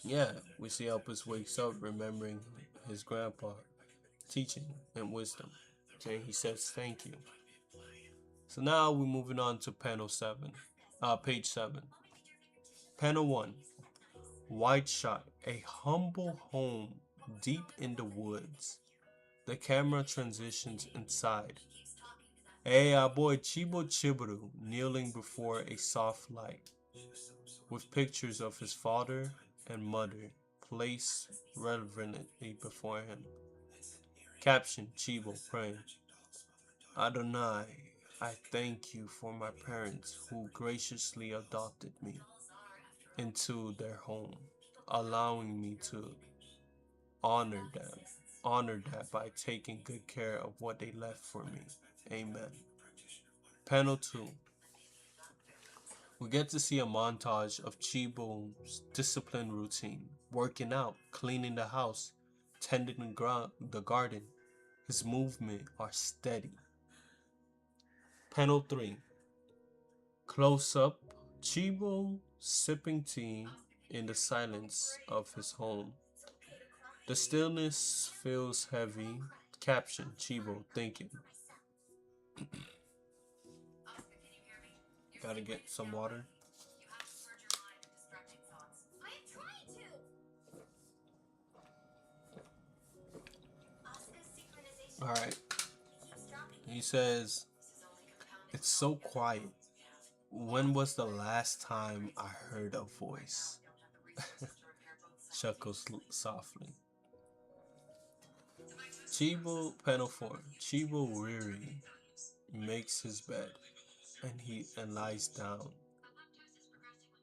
yeah, we see Elpis wakes up remembering his grandpa teaching and wisdom. Okay, he says thank you. So now we're moving on to panel 7. Page 7. Panel 1. White shot. A humble home deep in the woods. The camera transitions inside. Hey, our boy Chibo Chiburu kneeling before a soft light, with pictures of his father and mother placed reverently before him. Caption: Chibo praying. Adonai, I thank you for my parents who graciously adopted me into their home, allowing me to honor them. Honor that by taking good care of what they left for me. Amen. Panel 2. We get to see a montage of Chibo's discipline routine, working out, cleaning the house, tending the garden. His movements are steady. Panel 3. Close up, Chibo sipping tea in the silence of his home. The stillness feels heavy. Caption: Chibo thinking. Gotta get some water. Alright. He says, "It's so quiet. When was the last time I heard a voice?" Chuckles softly. Chibo, panel 4. Chibo weary makes his bed and lies down.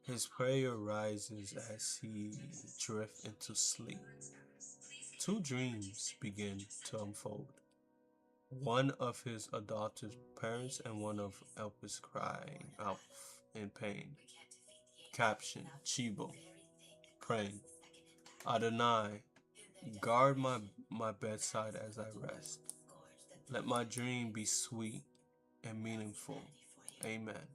His prayer rises as he drifts into sleep. Two dreams begin to unfold. One of his adopted parents and one of Elpis crying out in pain. Caption: Chibo praying. Adonai, guard my bedside as I rest. Let my dream be sweet and meaningful. Amen.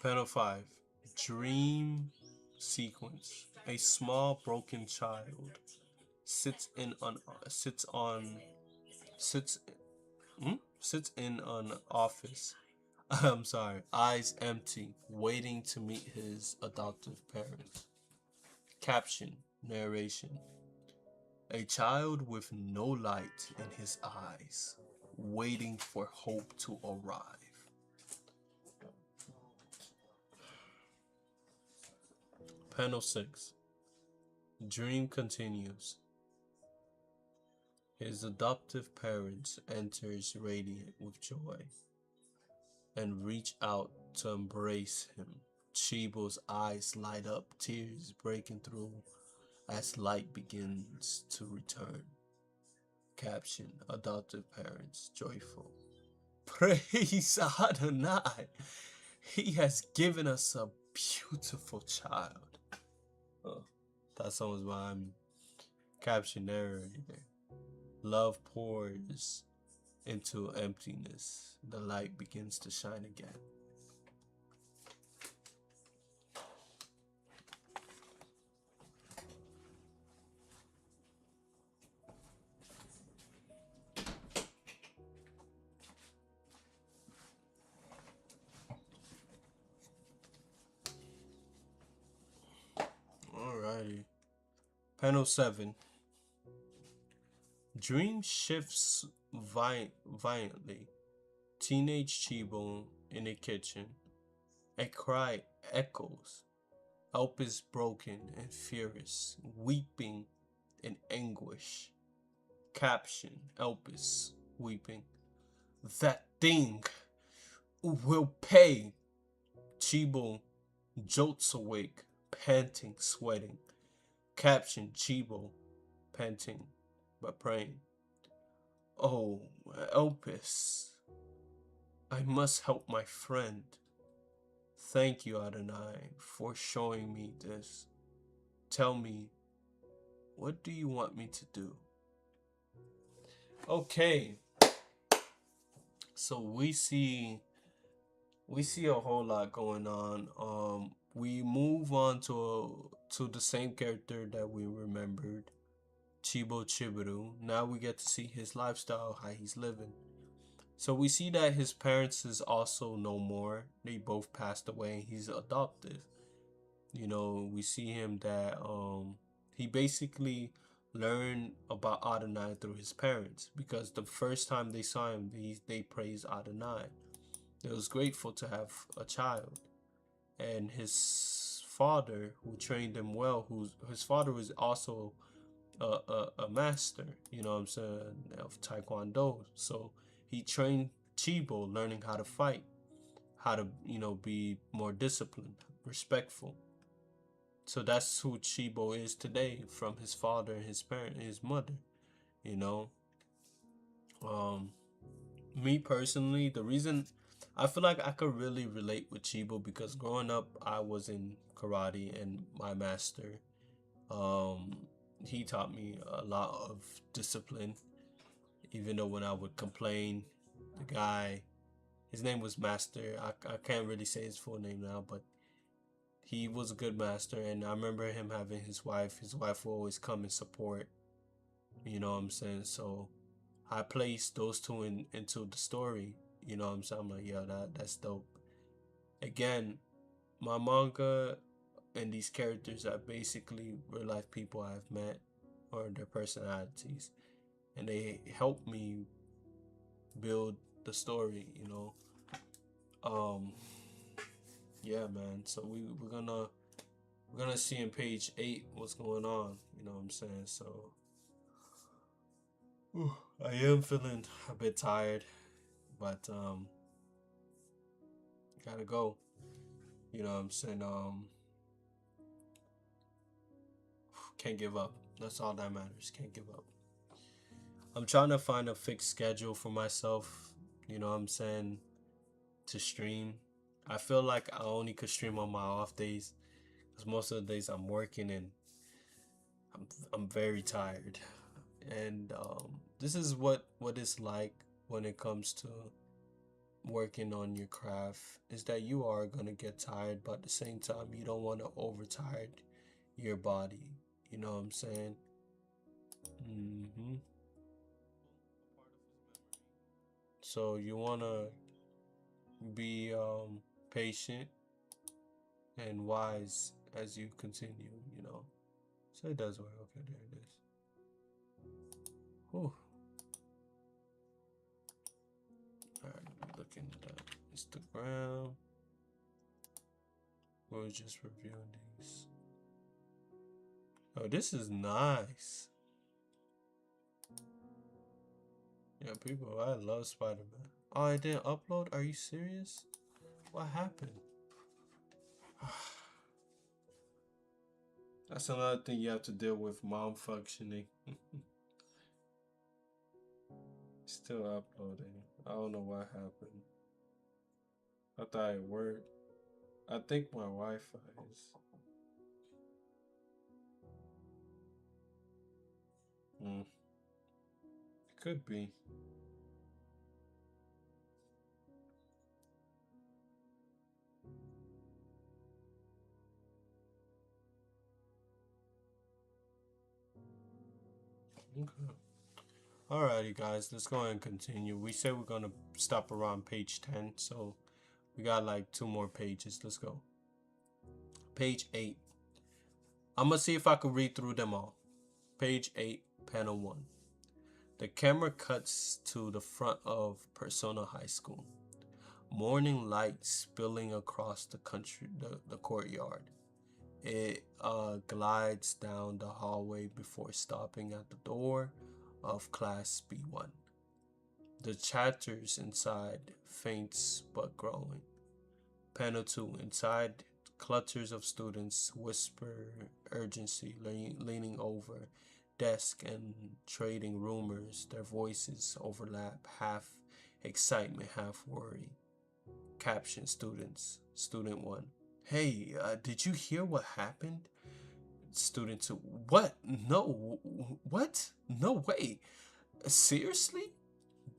Panel 5. Dream sequence. A small broken child sits in an office. I'm sorry, eyes empty, waiting to meet his adoptive parents. Caption: narration. A child with no light in his eyes, waiting for hope to arrive. Panel 6. Dream continues. His adoptive parents enters radiant with joy and reach out to embrace him. Chibo's eyes light up, tears breaking through as light begins to return. Caption: adoptive parents joyful. Praise Adonai! He has given us a beautiful child. Oh, that song was behind me. Caption narrator. Love pours into emptiness. The light begins to shine again. Alrighty. Panel 7. Dream shifts violently. Teenage Chibo in a kitchen. A cry echoes. Elp is broken and furious, weeping in anguish. Caption: Elpis weeping. That thing will pay. Chibo jolts awake, panting, sweating. Caption: Chibo panting but praying. Oh, Elpis, I must help my friend. Thank you, Adonai, for showing me this. Tell me, what do you want me to do? Okay, so we see a whole lot going on. We move on to the same character that we remembered, Chibo Chiburu. Now we get to see his lifestyle, how he's living. So we see that his parents is also no more. They both passed away. He's adopted. We see him that he basically learned about Adonai through his parents, because the first time they saw him, they praised Adonai. They was grateful to have a child. And his father, who trained him well, his father was also a master, you know what I'm saying, of Taekwondo. So he trained Chibo, learning how to fight, how to, be more disciplined, respectful. So that's who Chibo is today, from his father and his mother, you know. Um, Me personally, the reason I feel like I could really relate with Chibo, because growing up I was in karate, and my master, um, he taught me a lot of discipline. Even though when I would complain, the guy, his name was Master. I can't really say his full name now, but he was a good master. And I remember him having his wife. His wife would always come and support. You know what I'm saying? So I placed those two into the story. You know what I'm saying? I'm like, yeah, that's dope. Again, my manga and these characters are basically real life people I've met, or their personalities, and they help me build the story. Um, yeah, man. So we're gonna see in page 8 what's going on. You know what I'm saying? So I am feeling a bit tired, but gotta go. You know what I'm saying? Can't give up. That's all that matters. Can't give up. I'm trying to find a fixed schedule for myself. You know what I'm saying? To stream. I feel like I only could stream on my off days, because most of the days I'm working, and I'm very tired. And this is what it's like when it comes to working on your craft, is that you are gonna get tired, but at the same time you don't want to overtire your body. You know what I'm saying? So you wanna be patient and wise as you continue. So it does work. Okay, there it is. Whew. Alright, looking at Instagram. We'll just reviewing these. Oh, this is nice. Yeah, people, I love Spider-Man. Oh, I didn't upload? Are you serious? What happened? That's another thing you have to deal with, malfunctioning. Still uploading. I don't know what happened. I thought it worked. I think my Wi-Fi is. Could be. Okay. Alrighty, guys, let's go ahead and continue. We said we're gonna stop around page 10, so we got like 2 more pages. Let's go. Page 8. I'm gonna see if I can read through them all. Page 8, panel 1. The camera cuts to the front of Persona High School. Morning light spilling across the courtyard. It glides down the hallway before stopping at the door of Class B1. The chatters inside faints but growing. Panel 2. Inside, clusters of students whisper urgency, leaning over desk and trading rumors. Their voices overlap, half excitement, half worry. Caption students. Student 1. Hey, did you hear what happened? Student 2. What? No. What? No way. Seriously?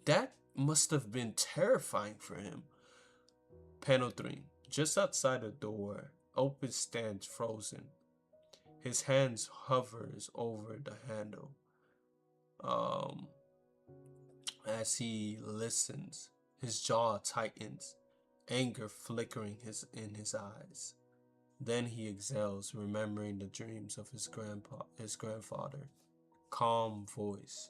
That must have been terrifying for him. Panel 3. Just outside the door, Opus stands frozen. His hands hovers over the handle. Um, as he listens, his jaw tightens, anger flickering in his eyes. Then he exhales, remembering the dreams of his grandfather. Calm voice.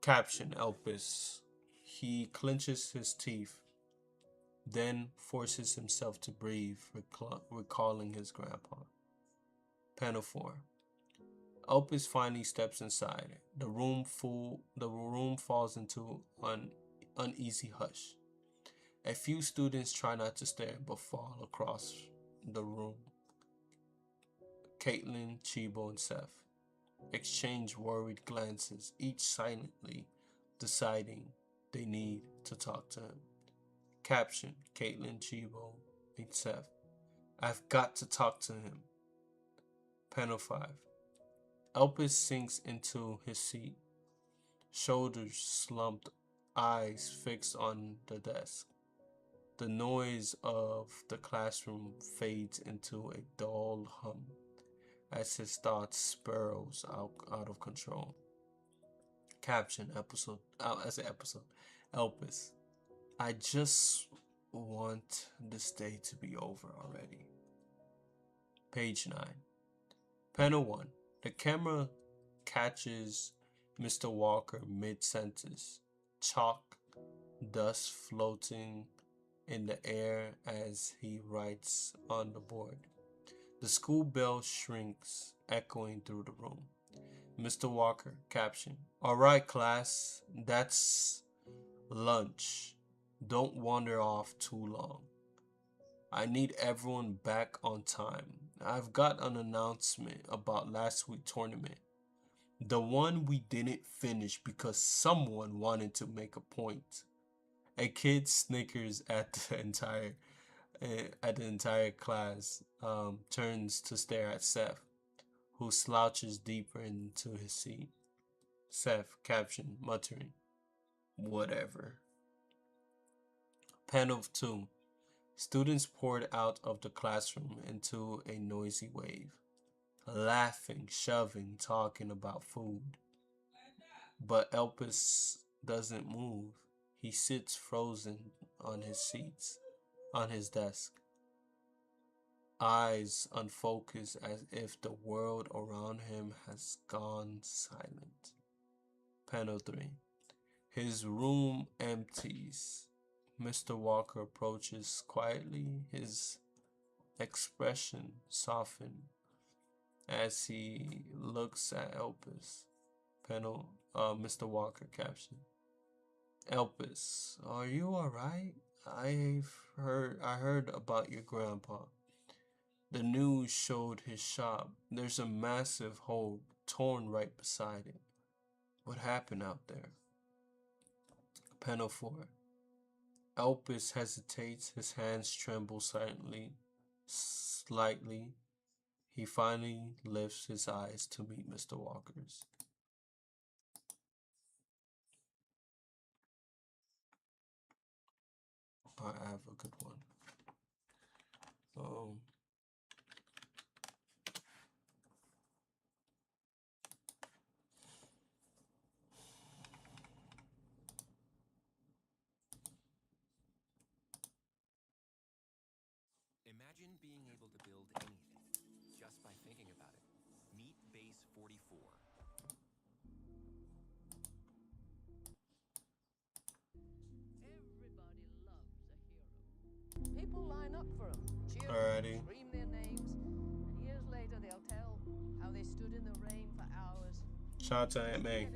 Caption Elpis. He clenches his teeth, then forces himself to breathe, recalling his grandpa. Panel 4. Elpis finally steps inside. The room falls into an uneasy hush. A few students try not to stare but fall across the room. Caitlin, Chibo, and Seth exchange worried glances, each silently deciding they need to talk to him. Caption, Caitlin, Chibo, and Seth. I've got to talk to him. Panel 5. Elpis sinks into his seat, shoulders slumped, eyes fixed on the desk. The noise of the classroom fades into a dull hum as his thoughts spirals out of control. Caption episode. Elpis. I just want this day to be over already. Page 9. Panel 1. The camera catches Mr. Walker mid-sentence. Chalk, dust floating in the air as he writes on the board. The school bell shrinks, echoing through the room. Mr. Walker, caption. Alright, class, that's lunch. Don't wander off too long. I need everyone back on time. I've got an announcement about last week's tournament. The one we didn't finish because someone wanted to make a point. A kid snickers at the entire class, turns to stare at Seth, who slouches deeper into his seat. Seth, caption, muttering, whatever. Panel 2. Students poured out of the classroom into a noisy wave, laughing, shoving, talking about food. But Elpis doesn't move. He sits frozen on his desk, eyes unfocused as if the world around him has gone silent. Panel 3. His room empties. Mr. Walker approaches quietly, his expression softened as he looks at Elpis. Mr. Walker caption. Elpis, are you alright? I heard about your grandpa. The news showed his shop. There's a massive hole torn right beside it. What happened out there? Panel 4. Elpis hesitates, his hands tremble slightly. He finally lifts his eyes to meet Mr. Walker's. I have a good one. Imagine being able to build anything just by thinking about it. Meet Base 44. Everybody loves Shout out to Aunt May.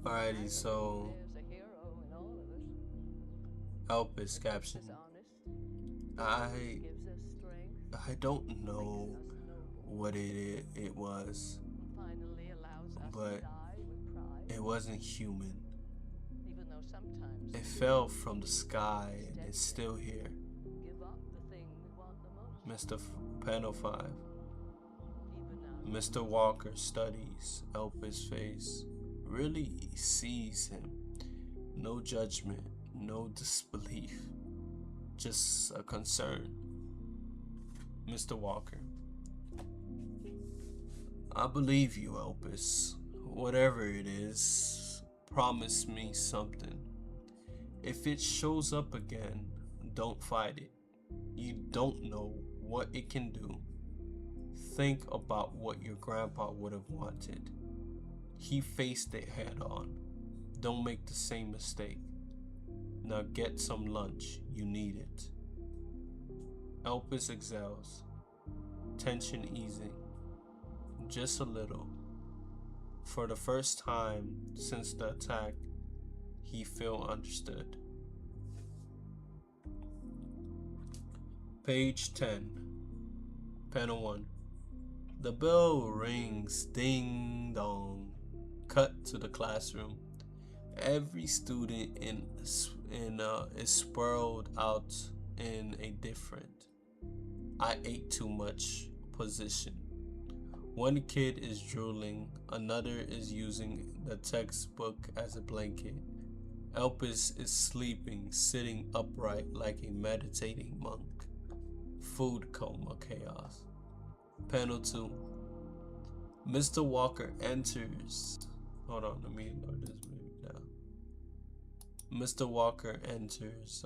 Alrighty, so Elpis caption. I I don't know what it was, but it wasn't human. It fell from the sky and it's still here. Mr. Panel 5. Mr. Walker studies Elpis' face, really sees him. No judgment, no disbelief, just a concern. Mr. Walker. I believe you, Elpis. Whatever it is, promise me something. If it shows up again, don't fight it. You don't know what it can do. Think about what your grandpa would have wanted. He faced it head on. Don't make the same mistake. Now get some lunch. You need it. Elpis exhales. Tension easing. Just a little. For the first time since the attack, he feel understood. Page 10. Panel 1. The bell rings, ding dong. Cut to the classroom. Every student is sprawled out in a different "I ate too much" position. One kid is drooling, another is using the textbook as a blanket. Elpis is sleeping, sitting upright like a meditating monk. Food coma chaos. Panel 2. Mr. Walker enters. Hold on, let me load this movie down. Mr. Walker enters,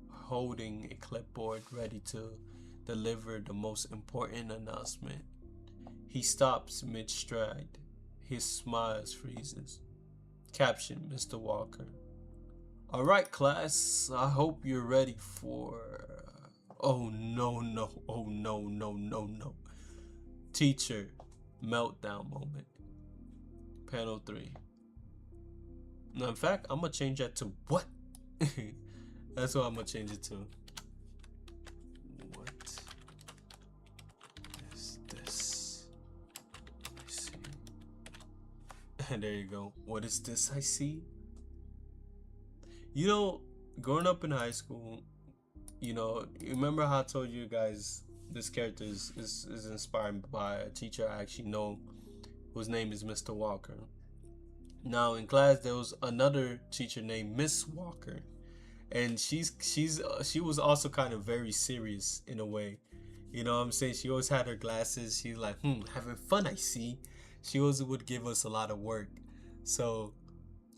holding a clipboard ready to deliver the most important announcement. He stops mid-stride. His smile freezes. Caption, Mr. Walker. Alright, class, I hope you're ready for... Oh no, no, oh no, no, no, no. Teacher, meltdown moment. Panel 3. No, in fact, I'm gonna change that to what? That's what I'm gonna change it to. What is this I see? And there you go. What is this I see? You know, growing up in high school, you know, remember how I told you guys this character is inspired by a teacher I actually know whose name is Mr. Walker. Now in class there was another teacher named Miss Walker, and she was also kind of very serious in a way. You know what I'm saying? She always had her glasses. She's like, having fun, I see. She always would give us a lot of work. So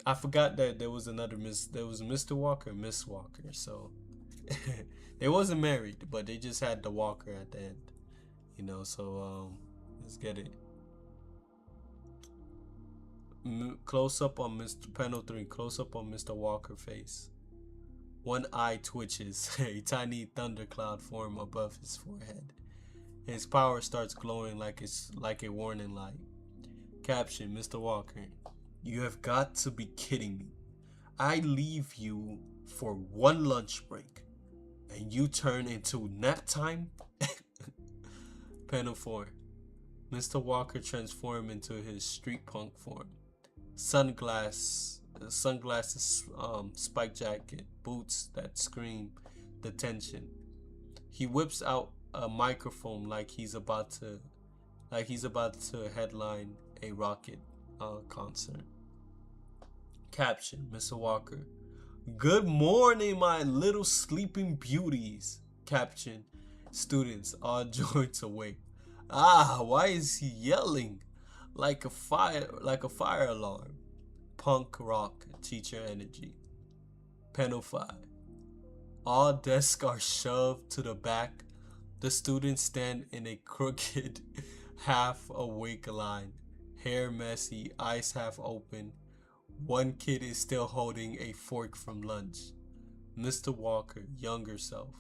I forgot that there was another Miss. There was Mr. Walker, Miss Walker. So they wasn't married, but they just had the Walker at the end. You know, so let's get it. Close up on Mr. Panel 3. Close up on Mr. Walker face. One eye twitches. A tiny thundercloud forms above his forehead. His power starts glowing like a warning light. Caption, Mr. Walker. You have got to be kidding me. I leave you for one lunch break, and you turn into nap time? Panel 4. Mr. Walker transformed into his street punk form. Sunglasses, spike jacket, boots that scream detention. He whips out a microphone like he's about to headline a rocket concert. Caption, Mr. Walker. Good morning, my little sleeping beauties. Caption, students all joined awake. Why is he yelling? Like a fire alarm. Punk rock teacher energy. Panel 5. All desks are shoved to the back. The students stand in a crooked, half awake line. Hair messy, eyes half open. One kid is still holding a fork from lunch. Mr. Walker, younger self.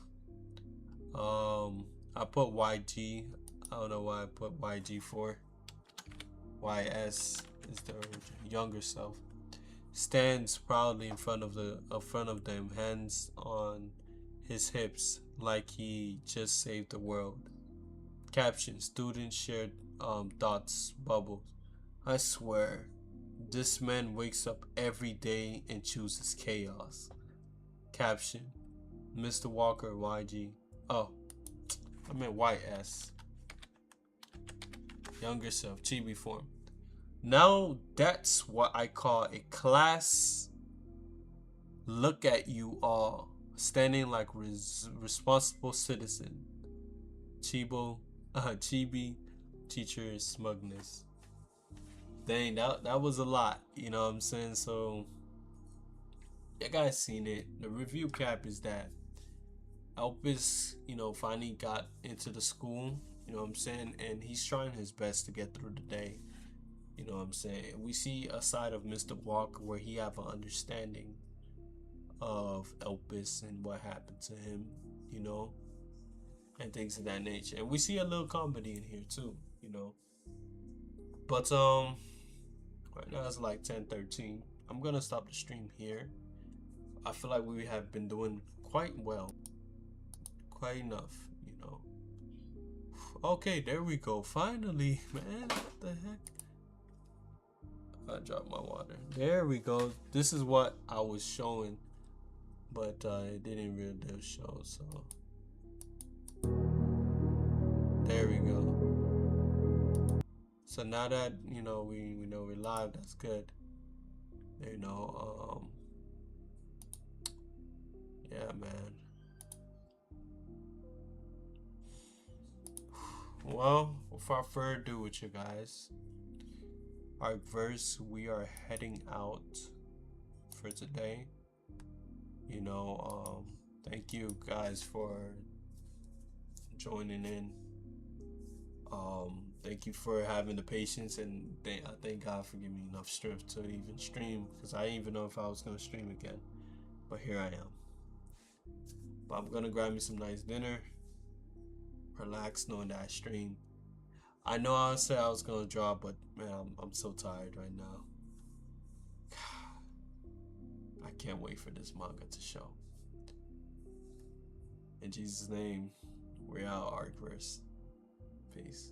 I put YG. I don't know why I put YG for. YS is the younger self. Stands proudly in front of them, hands on his hips, like he just saved the world. Caption: Students shared thoughts bubbles. I swear, this man wakes up every day and chooses chaos. Caption: Mr. Walker YG. Oh, I meant YS. Younger self, chibi form. Now that's what I call a class. Look at you all, standing like responsible citizen. Chibi, teacher smugness. Dang, that was a lot. You know what I'm saying? So, you guys seen it. The review cap is that Elpis, finally got into the school. You know what I'm saying? And he's trying his best to get through the day. You know what I'm saying? We see a side of Mr. Walker where he have an understanding of Elpis and what happened to him, and things of that nature. And we see a little comedy in here too. But right now it's like 10:13. I'm gonna stop the stream here. I feel like we have been doing quite well, quite enough. Okay, there we go. Finally, man. What the heck? I dropped my water. There we go. This is what I was showing, but it didn't really show. So there we go. So now that we know we're live, that's good. Yeah, man. Well, without further ado with you guys, Ark Verse, we are heading out for today. Thank you guys for joining in. Thank you for having the patience, and I thank God for giving me enough strength to even stream, because I didn't even know if I was gonna stream again. But here I am. But I'm gonna grab me some nice dinner, relax, knowing that I stream. I know I said I was gonna draw, but man, I'm so tired right now. I can't wait for this manga to show. In Jesus' name, we're out, ArkVerse. Peace.